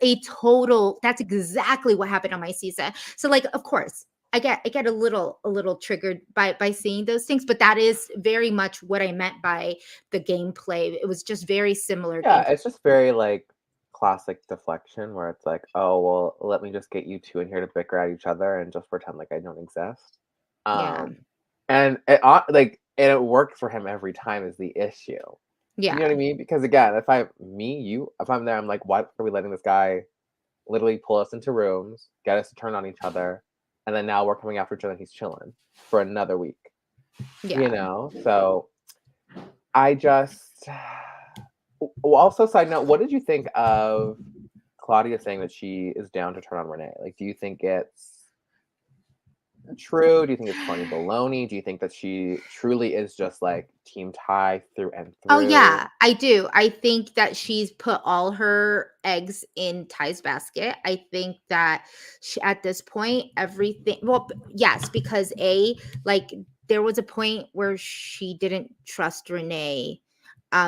exactly what happened on my season. So like, of course, I get a little triggered by seeing those things, but that is very much what I meant by the gameplay. It was just very similar Yeah, gameplay. it's just very like classic deflection where it's like, oh well, let me just get you two in here to bicker at each other and just pretend like I don't exist. Yeah. Um, and it worked for him every time is the issue. You know what I Yeah. mean? Because again, if I'm there, I'm like, why are we letting this guy literally pull us into rooms, get us to turn on each other, and then now we're coming after each other and he's chilling for another week. Yeah. So I just also side note, what did you think of Claudia saying that she is down to turn on Renee? Like, do you think it's true? Do you think it's corny baloney? Do you think that she truly is just like team Ty through and Oh through? yeah, I do. I think that she's put all her eggs in Ty's basket. I think that at this point, everything. Well, yes, because like there was a point where she didn't trust Renee.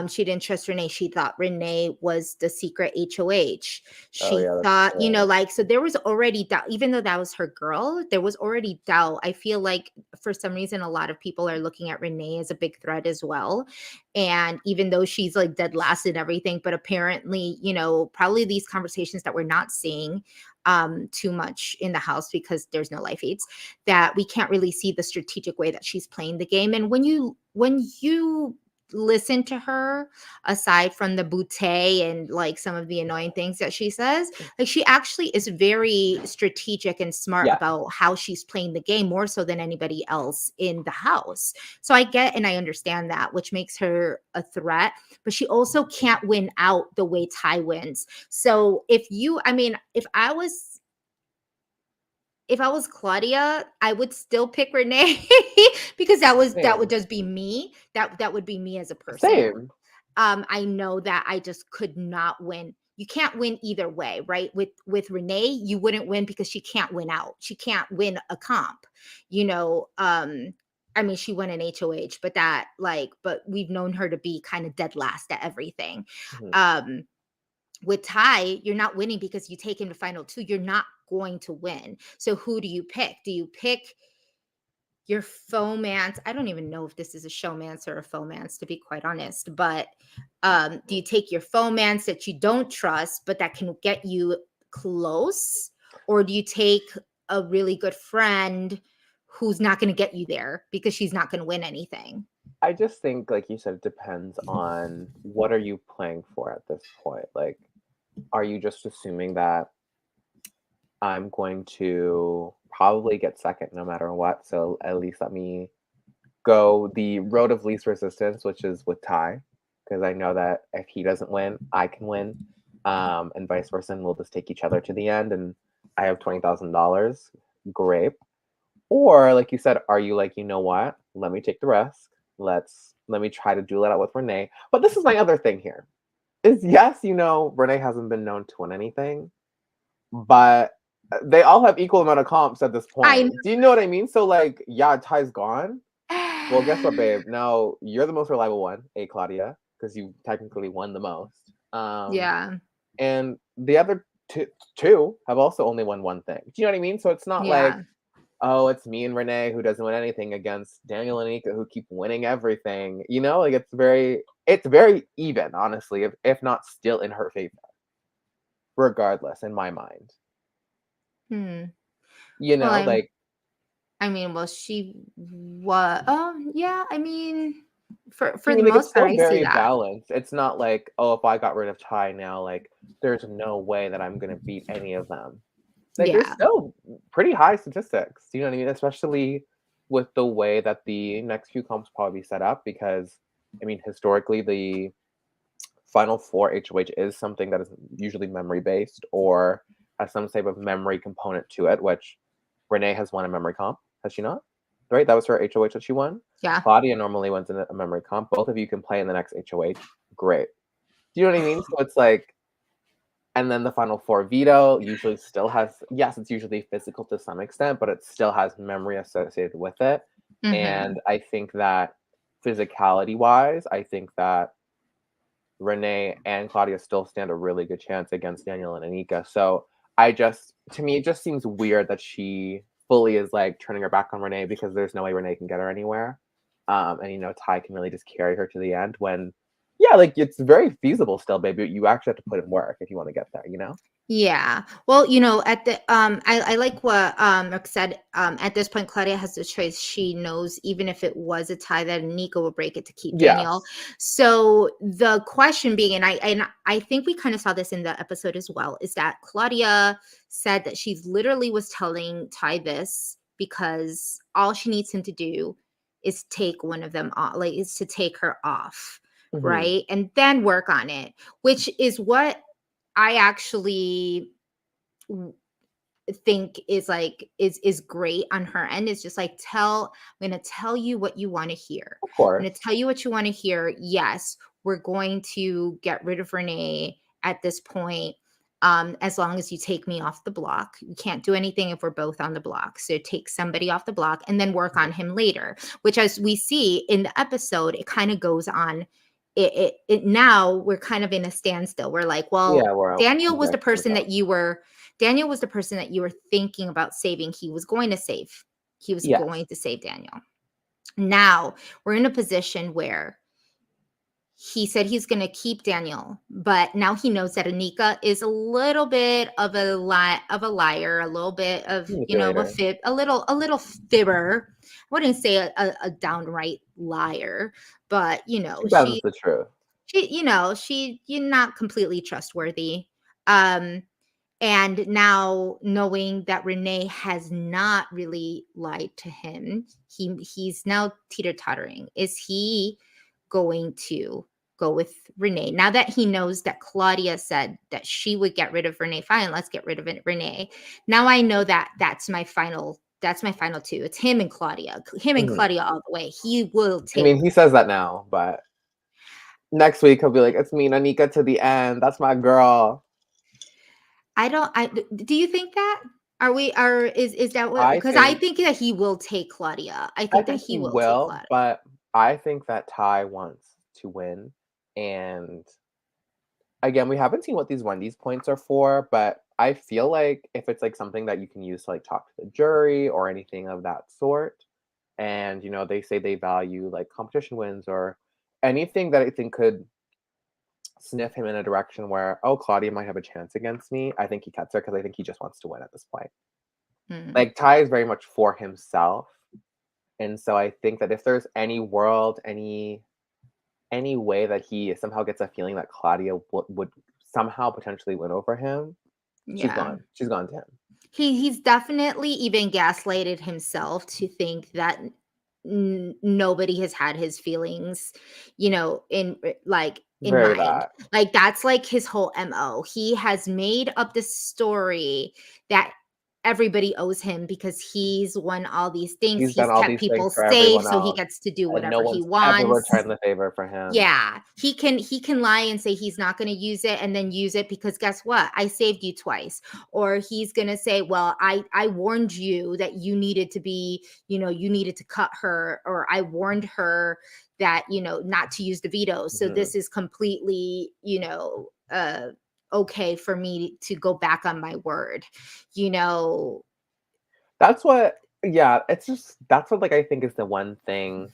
She didn't trust Renee. She thought Renee was the secret HOH. Oh She yeah, that's thought, true. so there was already doubt, even though that was her girl, there was already doubt. I feel like for some reason, a lot of people are looking at Renee as a big threat as well. And even though she's like dead last and everything, but apparently, probably these conversations that we're not seeing too much in the house because there's no live feeds, that we can't really see the strategic way that she's playing the game. And when you listen to her, aside from the bootay and like some of the annoying things that she says, like she actually is very strategic and smart Yeah. about how she's playing the game, more so than anybody else in the house. So I get and I understand that, which makes her a threat, but she also can't win out the way Ty wins. So if I was Claudia, I would still pick Renee because that would Same. just be me. That would be me as a person. Same. I know that I just could not win. You can't win either way, right? With Renee, you wouldn't win because she can't win out. She can't win a comp. You know, I mean, she won an HOH, but we've known her to be kind of dead last at everything. Mhm. Um, with Ty, you're not winning because you take him to final two. You're not going to win. So who do you pick? Do you pick your fomance? I don't even know if this is a showmance or a fomance, to be quite honest. But do you take your fomance that you don't trust, but that can get you close? Or do you take a really good friend who's not going to get you there because she's not going to win anything? I just think, like you said, it depends on what are you playing for at this point. Like, are you just assuming that I'm going to probably get second no matter what? So at least let me go the road of least resistance, which is with Ty, because I know that if he doesn't win, I can win, and vice versa, and we'll just take each other to the end. And I have $20,000. Great. Or like you said, are you like, you know what? Let me take the risk. Let me try to duel it out with Renee. But this is my other thing here. Is yes, Renee hasn't been known to win anything, but they all have equal amount of comps at this I point. Do you know what I mean? So like, yeah, Ty's gone. Well, guess what, know. babe? Now you're the most reliable one, Claudia, because you technically won the most. Yeah. And the other two have also only won one thing. Do you know what I mean? So it's not like, Yeah. oh, it's me and Renee who doesn't win anything against Daniel and Nika who keep winning everything. Like it's very even, honestly, if not still in her favor, regardless, in my mind. Hmm. Well, Like well, she was. Oh, yeah. For I the mean, like it's most part, still I see very that. balanced. It's not like, oh, if I got rid of Ty now, like there's no way that I'm gonna beat any of them. Like there's Yeah. still pretty high statistics. Do you know what I mean? Especially with the way that the next few comps probably set up, because I mean, historically, the Final Four HOH is something that is usually memory based or has some type of memory component to it, which Renee has won a memory comp, has she not? Right? That was her HOH that she won. Yeah. Claudia normally wins in a memory comp. Both of you can play in the next HOH. Great. Do you know what I mean? So it's like, and then the Final Four Veto usually still has, yes, it's usually physical to some extent, but it still has memory associated with it. Mm-hmm. And I think that physicality wise, I think that Renee and Claudia still stand a really good chance against Daniel and Anika. So to me, it just seems weird that she fully is like turning her back on Renee because there's no way Renee can get her anywhere. And Ty can really just carry her to the end when, yeah, like it's very feasible still, baby. You actually have to put in work if you want to get there. Yeah. Well, at the I like what Rick said. At this point, Claudia has the choice. She knows even if it was a tie, that Nico will break it to keep Daniel. Yes. So the question being, and I think we kind of saw this in the episode as well, is that Claudia said that she literally was telling Ty this because all she needs him to do is take one of them off, like is to take her off, Hmm. right? And then work on it, which is what I actually think is great on her end. Is just like, I'm going to tell you what you want to hear. Of I'm going to course. tell you what you want to hear. Yes, we're going to get rid of Renee at this point. As long as you take me off the block. You can't do anything if we're both on the block. So take somebody off the block and then work on him later, which, as we see in the episode, it kind of goes on. It now we're kind of in a standstill. We're like, Yeah, well, we're out. Daniel was the Exactly. person that you were thinking about saving. He was going to save. He was Yes. going to save Daniel. Now we're in a position where he said he's going to keep Daniel, but now he knows that Anika is a little bit of a liar, a little bit of a Manipulator. fib, a little fibber. I wouldn't say a downright liar, but She bends the truth. she you're not completely trustworthy. Um, and now knowing that Renee has not really lied to him, he's now teeter-tottering. Is he going to go with Renee? Now that he knows that Claudia said that she would get rid of Renee, fine, let's get rid of Renee. Now I know that that's my final two. It's him and Claudia. Him and Hmm. Claudia all the way. He will I take. mean, he says that now, but next week he'll be like, "It's me, Nanika, to the end. That's my girl." Do you think that? Is that what? I Because I think think that he will take Claudia. I I think that think he he will take will, Claudia. but I think that Ty wants to win. And again, we haven't seen what these Wendy's points are for, but I feel like if it's like something that you can use to like talk to the jury or anything of that sort, and they say they value like competition wins or anything that I think could sniff him in a direction where, oh, Claudia might have a chance against me, I think he cuts her because I think he just wants to win at this point. Hmm. Like Ty is very much for himself, And so I think that if there's any world, any way that he somehow gets a feeling that Claudia would somehow potentially win over him, she's Yeah. gone. She's gone to him. He's definitely even gaslighted himself to think that nobody has had his feelings, in Very mind. that. Like that's like his whole MO. He has made up this story that everybody owes him because he's won all these things. He's done He's all kept these things people for safe, everyone so he else, gets to do and no whatever he one's ever wants. returned the favor for him. Yeah, he can lie and say he's not going to use it and then use it because guess what? I saved you twice. Or he's going to say, "Well, I warned you that you needed to be, you needed to cut her, or I warned her that, not to use the veto. So Mhm. this is completely, okay for me to go back on my word." You know, That's what yeah, it's just that's what, like, I think is the one thing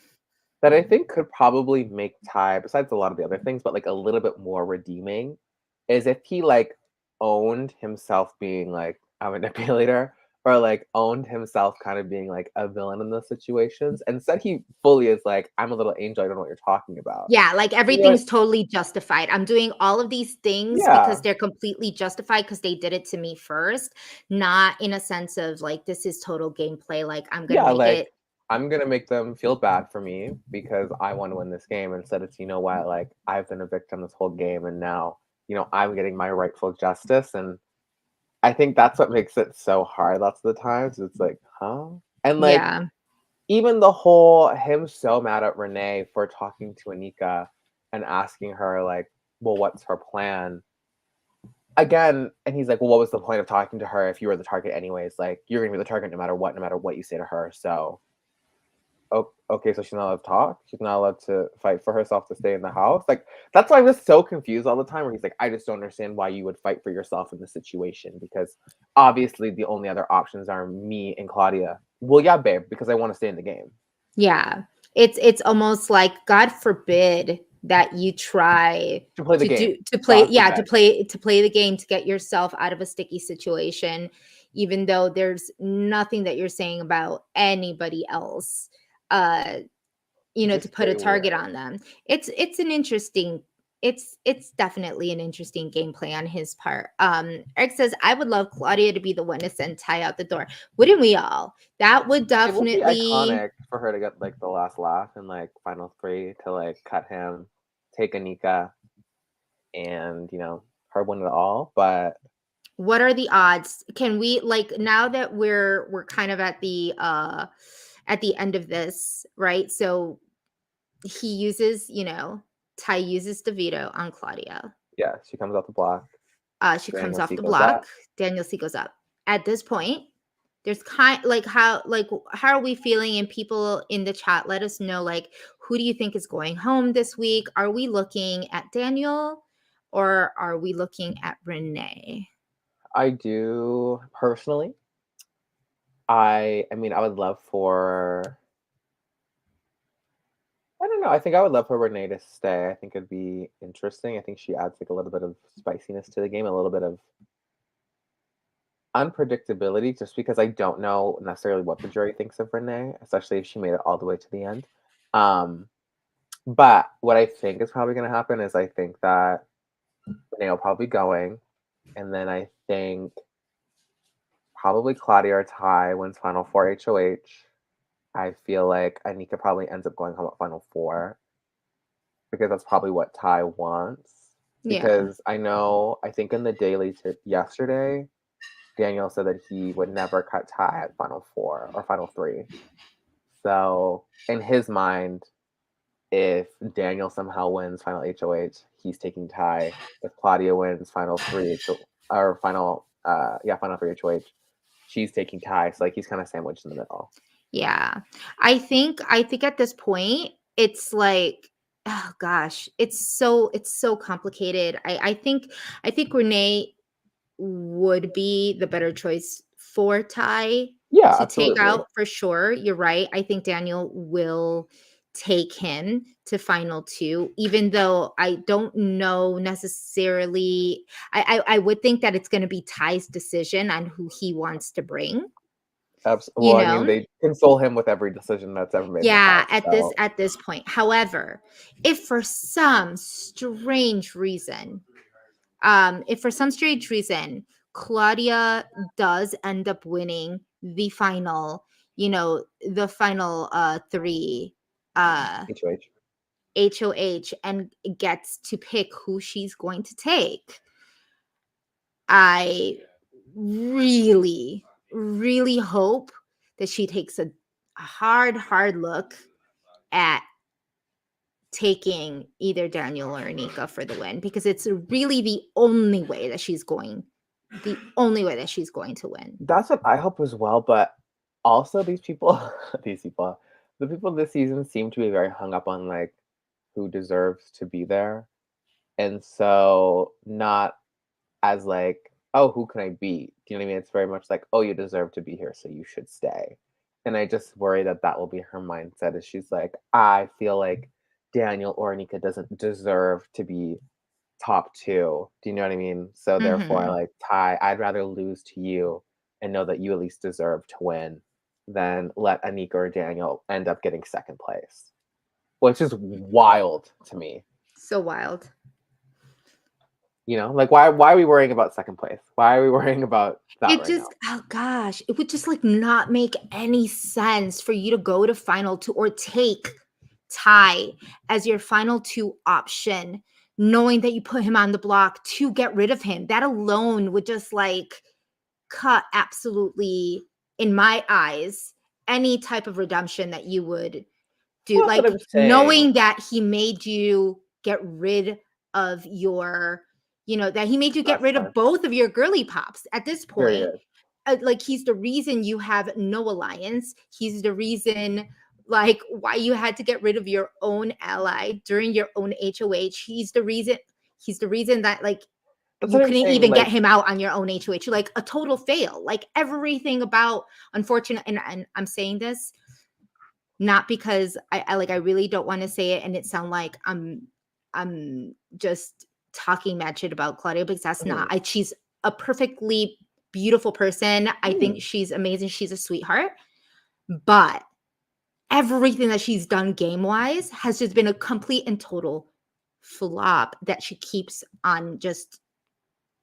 that I think could probably make Ty, besides a lot of the other things, but, like, a little bit more redeeming, is if he, like, owned himself being, like, a manipulator or, like, owned himself kind of being, like, a villain in those situations, and said he fully is like, "I'm a little angel, I don't know what you're talking about." yeah, like You know what? everything's totally justified. I'm doing all of these things because Yeah. they're completely justified because they did it to me first, not in a sense of like this is total gameplay. Like I'm gonna Yeah, make like, it. I'm gonna make them feel bad for me because I wanna win this game instead of, "You know what, like, I've been a victim this whole game, and now, I'm getting my rightful justice," and I think that's what makes it so hard lots of the times, it's like, "Huh?" And, like, Yeah, even the whole him so mad at Renee for talking to Anika and asking her, like, "Well, what's her plan?" Again, and he's like, "Well, what was the point of talking to her if you were the target anyways? Like, you're gonna be the target no matter what you say to her, so." Okay, so she's not allowed to talk? She's not allowed to fight for herself to stay in the house? Like, that's why I'm just so confused all the time where he's like, "I just don't understand why you would fight for yourself in this situation because obviously the only other options are me and Claudia." Well, yeah, babe, because I want to stay in the game. yeah. It's almost like God forbid that you try To play the to game. do to play God yeah to forbid. play the game to get yourself out of a sticky situation, even though there's nothing that you're saying about anybody else. Uh to Just put a very target weird. on them. It's an interesting it's definitely an interesting gameplay on his part. Eric says, I would love Claudia to be the one to send Ty out the door. Wouldn't we all? That would It would be definitely. iconic for her to get like the last laugh in like final three to like cut him, take Anika, and her win it all. But What are the odds? Can we, like, now that we're kind of at the end of this, right? So he uses, Ty uses the veto on Claudia. yeah, she comes out the block. She comes Daniel off C the goes block. up. Daniel C goes up. At this point, there's how are we feeling? And people in the chat, let us know, like, who do you think is going home this week? Are we looking at Daniel or are we looking at Renee? I do personally. I mean, I would love for. I don't know. I think I would love for Renee to stay. I think it'd be interesting. I think she adds like a little bit of spiciness to the game, a little bit of unpredictability, just because I don't know necessarily what the jury thinks of Renee, especially if she made it all the way to the end. Um, but what I think is probably going to happen is I think that Renee will probably be going, and then I think probably Claudia or Ty wins Final Four HOH. I feel like Anika probably ends up going home at Final Four because that's probably what Ty wants. Yeah. Because I think in the daily yesterday, Daniel said that he would never cut Ty at Final Four or Final Three. So in his mind, if Daniel somehow wins Final HOH, he's taking Ty. If Claudia wins Final Three or Final Three HOH, she's taking Ty. So like he's kind of sandwiched in the middle. Yeah. I think at this point it's like, oh gosh, it's so complicated. I think Renee would be the better choice for Ty Yeah, to take absolutely. out for sure. You're right. I think Daniel will take him to final two, even though I don't know necessarily. I would think that it's going to be Ty's decision on who he wants to bring. you Well, I mean, know? they console him with every decision that's ever made in the Yeah, house. So at this point. However, if for some strange reason, if for some strange reason Claudia does end up winning the final, the final three HOH. HOH and gets to pick who she's going to take, I really, really hope that she takes a hard look at taking either Daniel or Anika for the win, because it's really the only way that she's going to win. That's what I hope as well. But also, these people, these people, the people this season seem to be very hung up on like who deserves to be there, and so not as like, oh, who can I beat? Do you know what I mean? It's very much like, oh, you deserve to be here, so you should stay. And I just worry that that will be her mindset. Is she's like, I feel like Daniel or Anika doesn't deserve to be top two. Do you know what I mean? So therefore, Mhm. like Ty, I'd rather lose to you and know that you at least deserve to win than let Anika or Daniel end up getting second place, which is wild to me. So wild. You know, like why are we worrying about second place? Why are we worrying about that It right just, now? oh gosh, it would just like not make any sense for you to go to final two or take Ty as your final two option, knowing that you put him on the block to get rid of him. That alone would just like cut absolutely, in my eyes, any type of redemption that you would do. Well, that's what Like I'm saying. knowing that he made you get rid of your, that he made you get That's rid of fine. both of your girly pops at this point. Period. Like he's the reason you have no alliance. He's the reason like why you had to get rid of your own ally during your own HOH. He's the reason that like That's you what I'm couldn't saying. even get Like, him out on your own HOH. Like a total fail. Like everything about unfortunate, and I'm saying this not because I really don't want to say it and it sound like I'm just talking mad shit about Claudia, because that's not. mhm, She's a perfectly beautiful person. I think mhm. she's amazing. She's a sweetheart. But everything that she's done game wise has just been a complete and total flop that she keeps on just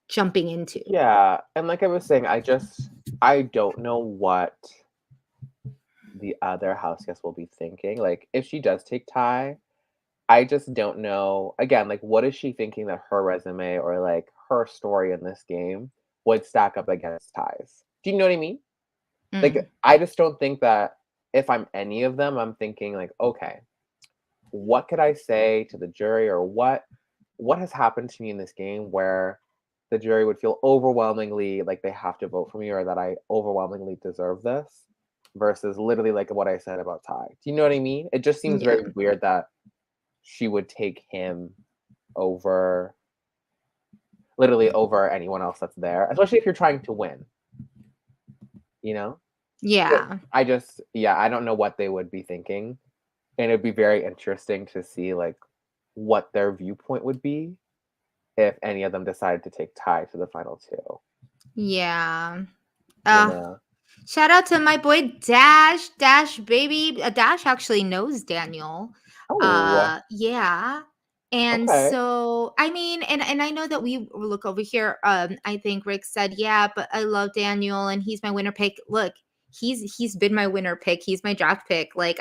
jumping into. Yeah, and like I was saying, I don't know what the other house guests will be thinking. Like, if she does take Ty, I just don't know. Again, like, what is she thinking that her resume or like her story in this game would stack up against Ty's? Do you know what I mean? Like, Mm, I just don't think that if I'm any of them, I'm thinking like, okay, what could I say to the jury, or what has happened to me in this game where the jury would feel overwhelmingly like they have to vote for me, or that I overwhelmingly deserve this, versus literally like what I said about Ty. Do you know what I mean? It just seems yeah. very weird that she would take him over, literally over anyone else that's there, especially if you're trying to win, you know? But Yeah. yeah, I don't know what they would be thinking. And it'd be very interesting to see like what their viewpoint would be if any of them decided to take Ty to the final two. Yeah. You Uh, know? Shout out to my boy Dash. Dash baby. Dash actually knows Daniel. Oh, Yeah. And okay. so I mean, and I know that we look over here. I think Rick said, yeah, but I love Daniel and he's my winner pick. Look, he's been my winner pick. He's my draft pick. Like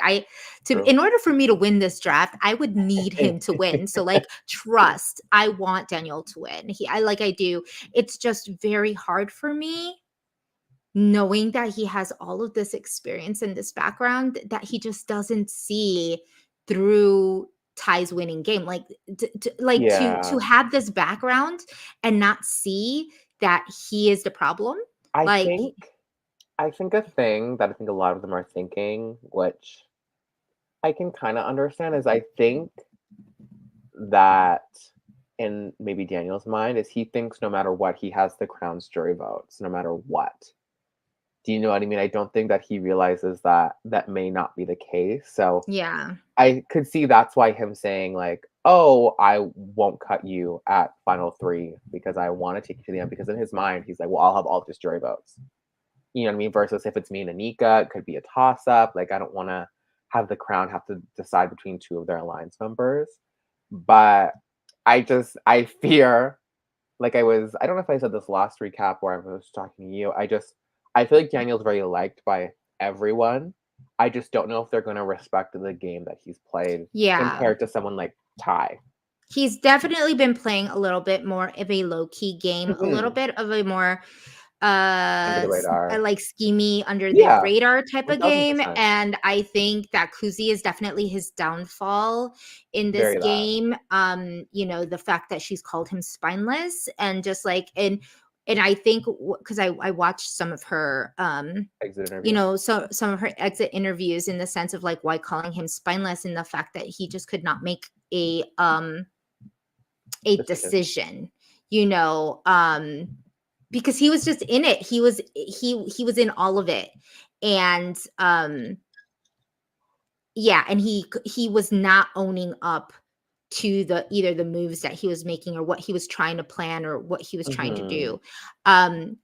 True. in order for me to win this draft, I would need him to win. So like trust, I want Daniel to win. I do. It's just very hard for me knowing that he has all of this experience and this background that he just doesn't see through Ty's winning game. Like to Yeah. have this background and not see that he is the problem. I Like think I think a thing that I think a lot of them are thinking, which I can kind of understand, is I think that in maybe Daniel's mind is he thinks no matter what he has the crown's jury votes, no matter what. Do you know what I mean? I don't think that he realizes that that may not be the case. So yeah. I could see that's why him saying like, "Oh, I won't cut you at final three because I want to take you to the end." Because in his mind, he's like, "Well, I'll have all just jury votes." You know what I mean? Versus if it's me and Anika, it could be a toss up. Like I don't want to have the crown have to decide between two of their alliance members. But I fear, like I don't know if I said this last recap where I was talking to you. I feel like Daniel's very liked by everyone. I just don't know if they're going to respect the game that he's played Yeah. compared to someone like Ty. He's definitely been playing a little bit more of a low-key game, a little Hmm. bit of a more Under the radar. like schemy under the Yeah, radar type of game. 1000%. And I think that Kuzi is definitely his downfall in this Very that. game. The fact that she's called him spineless and just like and I think because I watched some of her Exit interview. so some of her exit interviews in the sense of like why calling him spineless and the fact that he just could not make a decision, because he was just in it. He was in all of it. And yeah, and he was not owning up to either the moves that he was making or what he was trying to plan or what he was trying to Hmm. do.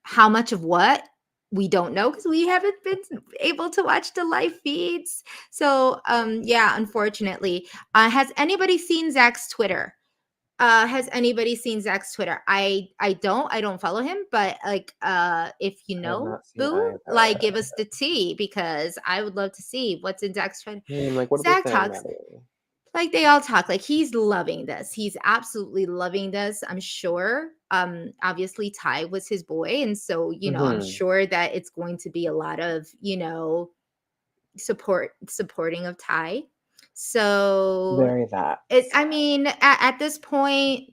How much of what we don't know because we haven't been able to watch the live feeds. So yeah, unfortunately. Has anybody seen Zach's Twitter? Has anybody seen Zach's Twitter? I don't follow him, but like if you I have know, not seen boo, either. like give us the tea because I would love to see what's in Zach's Twitter. Like, what are they Zach saying, talks Natalie? like they all talk like he's loving this. He's absolutely loving this, I'm sure. Obviously Ty was his boy, and so I'm Hmm. sure that it's going to be a lot of supporting of Ty. So Very that. I mean, at this point,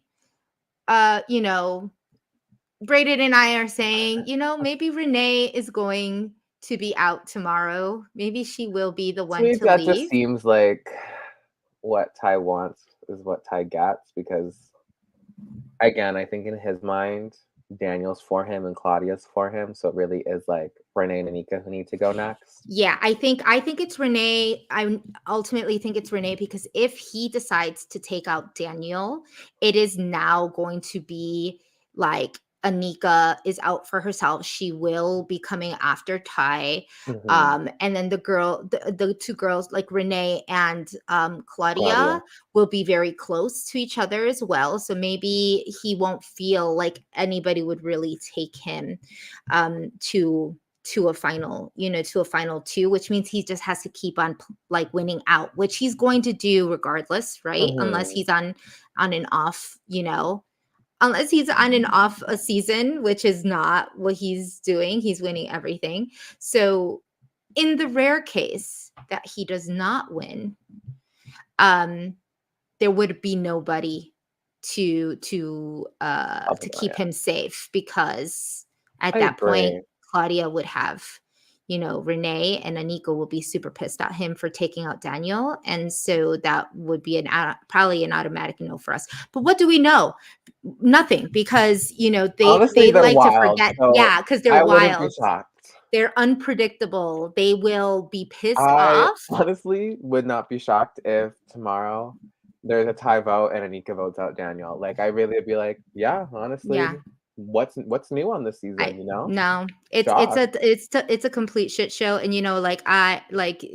you know, Braden and I are saying, maybe Renee is going to be out tomorrow. Maybe she will be the To one me, to that just leave. seems like what Ty wants is what Ty gets because, again, I think in his mind, Daniel's for him and Claudia's for him. So it really is like Renee and Anika who need to go next. Yeah, I think it's Renee. I ultimately think it's Renee because if he decides to take out Daniel, it is now going to be like Anika is out for herself. She will be coming after Ty. Hmm. And then the two girls like Renee and Claudia. Claudia will be very close to each other as well. So maybe he won't feel like anybody would really take him to a final, to a final two, which means he just has to keep on like winning out, which he's going to do regardless, right? Unless Hmm. he's on and off, unless he's on and off a season, which is not what he's doing. He's winning everything. So in the rare case that he does not win, there would be nobody to keep him safe because at I that point agree. Claudia would have Renee, and Anika will be super pissed at him for taking out Daniel, and so that would be probably an automatic no for us. But what do we know? Nothing, because Honestly, they they're like to wild. forget. So Yeah, because they're I wouldn't be wild, shocked. they're unpredictable, they will be pissed I off. honestly would not be shocked if tomorrow there's a tie vote and Anika votes out Daniel. Like I really would be like, yeah, honestly, Yeah. what's new on this I season, you know? No, Shocked. it's a complete shit show. And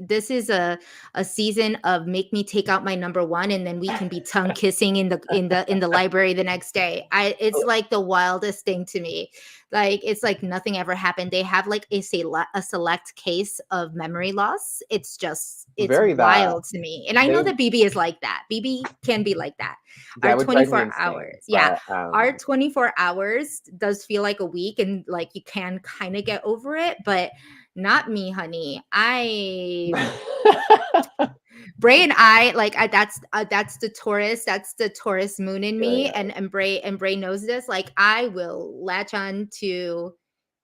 this is a season of make me take out my number one and then we can be tongue kissing in the library the next day. It's like the wildest thing to me. Like it's like nothing ever happened. They have like a select case of memory loss. It's Very that. wild to me. And I know They that BB is like that. BB can be like that. Our that would drive me 24 insane. hours. Yeah, But our 24 hours does feel like a week and like you can kind of get over it, but not me, honey. Bray and I like that's the Taurus moon in yeah, me, yeah. and Bray knows this. Like I will latch on to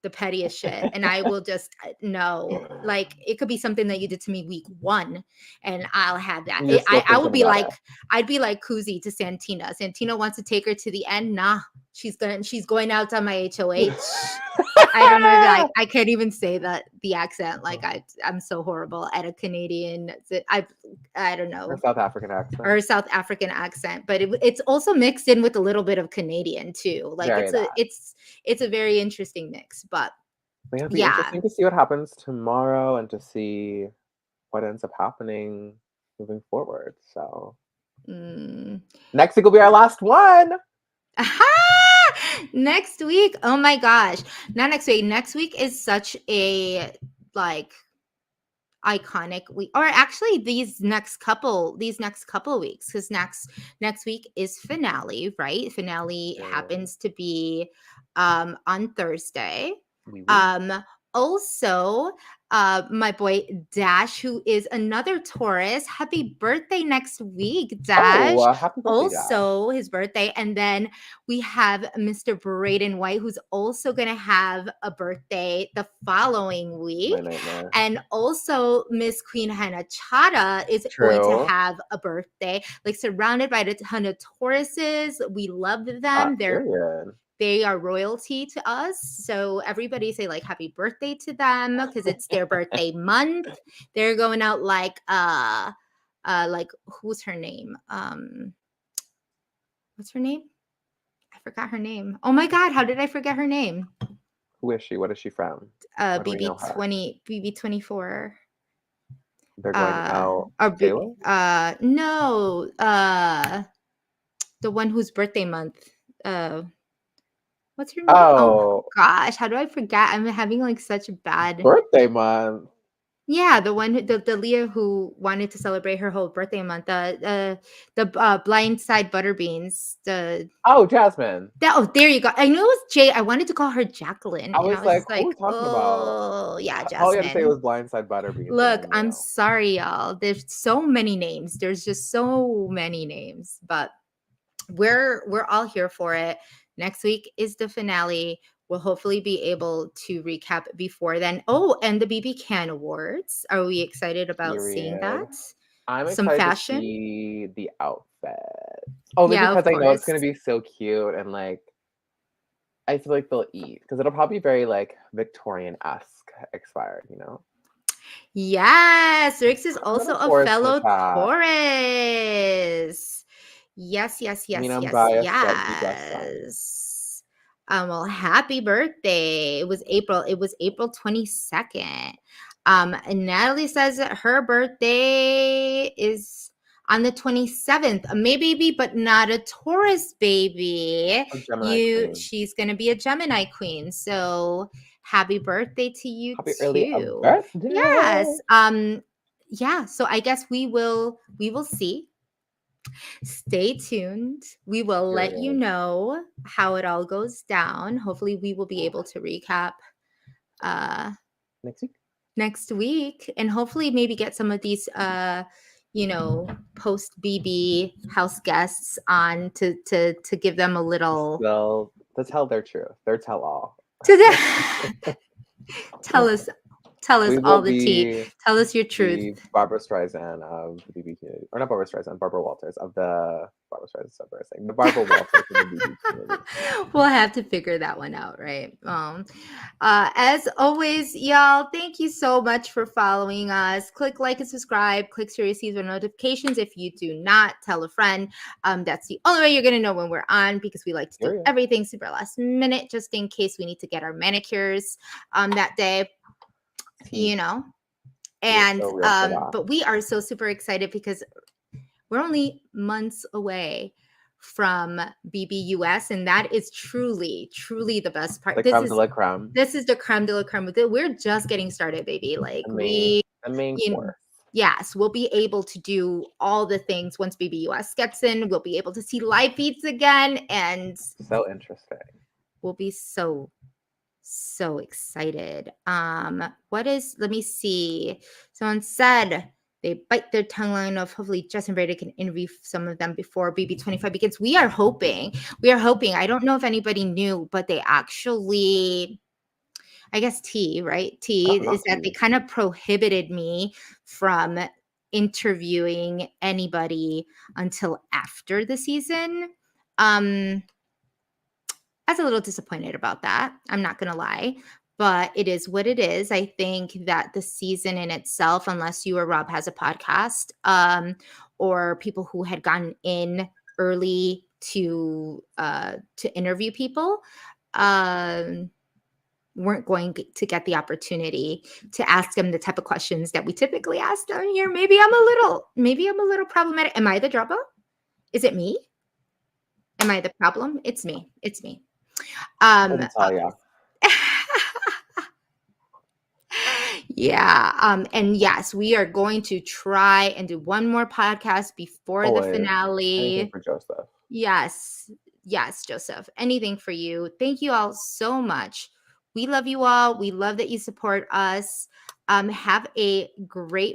the pettiest shit, and I will just no, like it could be something that you did to me week one, and I'll have that. You're still I will thinking be about like, it. I'd be like Kuzi to Santina. Santina wants to take her to the end. Nah, she's going out on my HOH. I don't know if I can't even say that the accent. Like I'm so horrible at a Canadian. I don't Her know, South African accent. or South African accent, but it's also mixed in with a little bit of Canadian too. Like Very that. it's a very interesting mix. But But it'll be Yeah. interesting to see what happens tomorrow and to see what ends up happening moving forward. So Mm. next week will be our last one. Aha! Next week. Oh my gosh. Not next week. Next week is such a like iconic week, or actually these next couple weeks, because next week is finale, right? Finale True. happens to be on Thursday. Oui, oui. um Also, my boy Dash, who is another Taurus, happy birthday next week, Oh, Dash. happy birthday, Dad. Also his birthday. And then we have Mr. Braden White, who's also gonna have a birthday the following My week. nightmare. And also Miss Queen Hannah Chata is going to True. have a birthday, like surrounded by a ton of Tauruses. We love them. Period. They are royalty to us. So everybody say like happy birthday to them because it's their birthday month. They're going out like who's her name? What's her name? I forgot her name. Oh my god, how did I forget her name? Who is she? What is she from? Where do we know her? BB24. They're going out. Or Taylor? no, the one whose birthday month. Uh, what's her name? Oh Oh, gosh, how do I forget? I'm having like such a bad. birthday month. Yeah, the one the Leah who wanted to celebrate her whole birthday month. The Blindside Butterbeans. Oh, Jasmine. There you go. I knew it was Jay. I wanted to call her Jacqueline, I and I was was like, just who are like, we talking about? oh yeah, All you had to say Jasmine. was Blindside Butterbeans, and I Look, I'm knew. sorry, y'all. There's so many names. There's just so many names, but we're all here for it. Next week is the finale. We'll hopefully be able to recap before then. Oh, and the BB Can Awards. Are we excited about seeing Period. that? I'm Some excited to fashion? see the outfit. Only Yeah, of because I know it's course. gonna be so cute and like I feel like they'll eat because it'll probably be very like Victorian-esque expired, you know? Yes, Rix is Another also a Taurus in the fellow chat. Yes. Yes, yes, I mean, yes, I'm yes, biased, but he just signed. yes. Well, happy birthday. It was April 22nd. And Natalie says that her birthday is on the 27th. A May baby, but not a Taurus baby. A Gemini queen. She's gonna be a Gemini queen. So happy birthday to you Happy early a too. birthday. Yes. Yeah, so I guess we will see. Stay tuned. We will let you Period. know how it all goes down. Hopefully we will be able to recap uh Next week. next week, and hopefully maybe get some of these post BB house guests on to give them a little Well, to tell their truth. Their tell all. to tell us We will all the tea. be Tell us your truth. the Barbara Streisand of the BB community. Or not Barbara Streisand, Barbara Walters of the Barbara Streisand is so embarrassing. The Barbara Walters of the BB community. We'll have to figure that one out, right? As always, y'all, thank you so much for following us. Click like and subscribe. Click to receive our notifications. If you do not, tell a friend. That's the only way you're gonna know when we're on, because we like to do Period. everything super last minute, just in case we need to get our manicures that day. Tea. And so real for that. but we are so super excited because we're only months away from BBUS, and that is truly, truly the best part. The creme de la creme. This is the creme de la creme. We're just getting started, baby. Like The main course. yes, we'll be able to do all the things once BBUS gets in. We'll be able to see live feeds again, and So interesting. we'll be so excited. Let me see. Someone said they bite their tongue long enough. Hopefully Justin Brady can interview some of them before BB25 begins. We are hoping. I don't know if anybody knew, but they actually, I guess right? Oh, Is not that they tea. kind of prohibited me from interviewing anybody until after the season. I was a little disappointed about that. I'm not going to lie, but it is what it is. I think that the season in itself, unless you or Rob has a podcast, or people who had gotten in early to interview people, weren't going to get the opportunity to ask them the type of questions that we typically ask them here. Maybe I'm a little problematic. Am I the trouble? Is it me? Am I the problem? It's me. It's me. I can tell you. Yeah. And yes, we are going to try and do one more podcast before the Always. Anything finale. for Joseph. Yes. Yes, Joseph. Anything for you. Thank you all so much. We love you all. We love that you support us. Have a great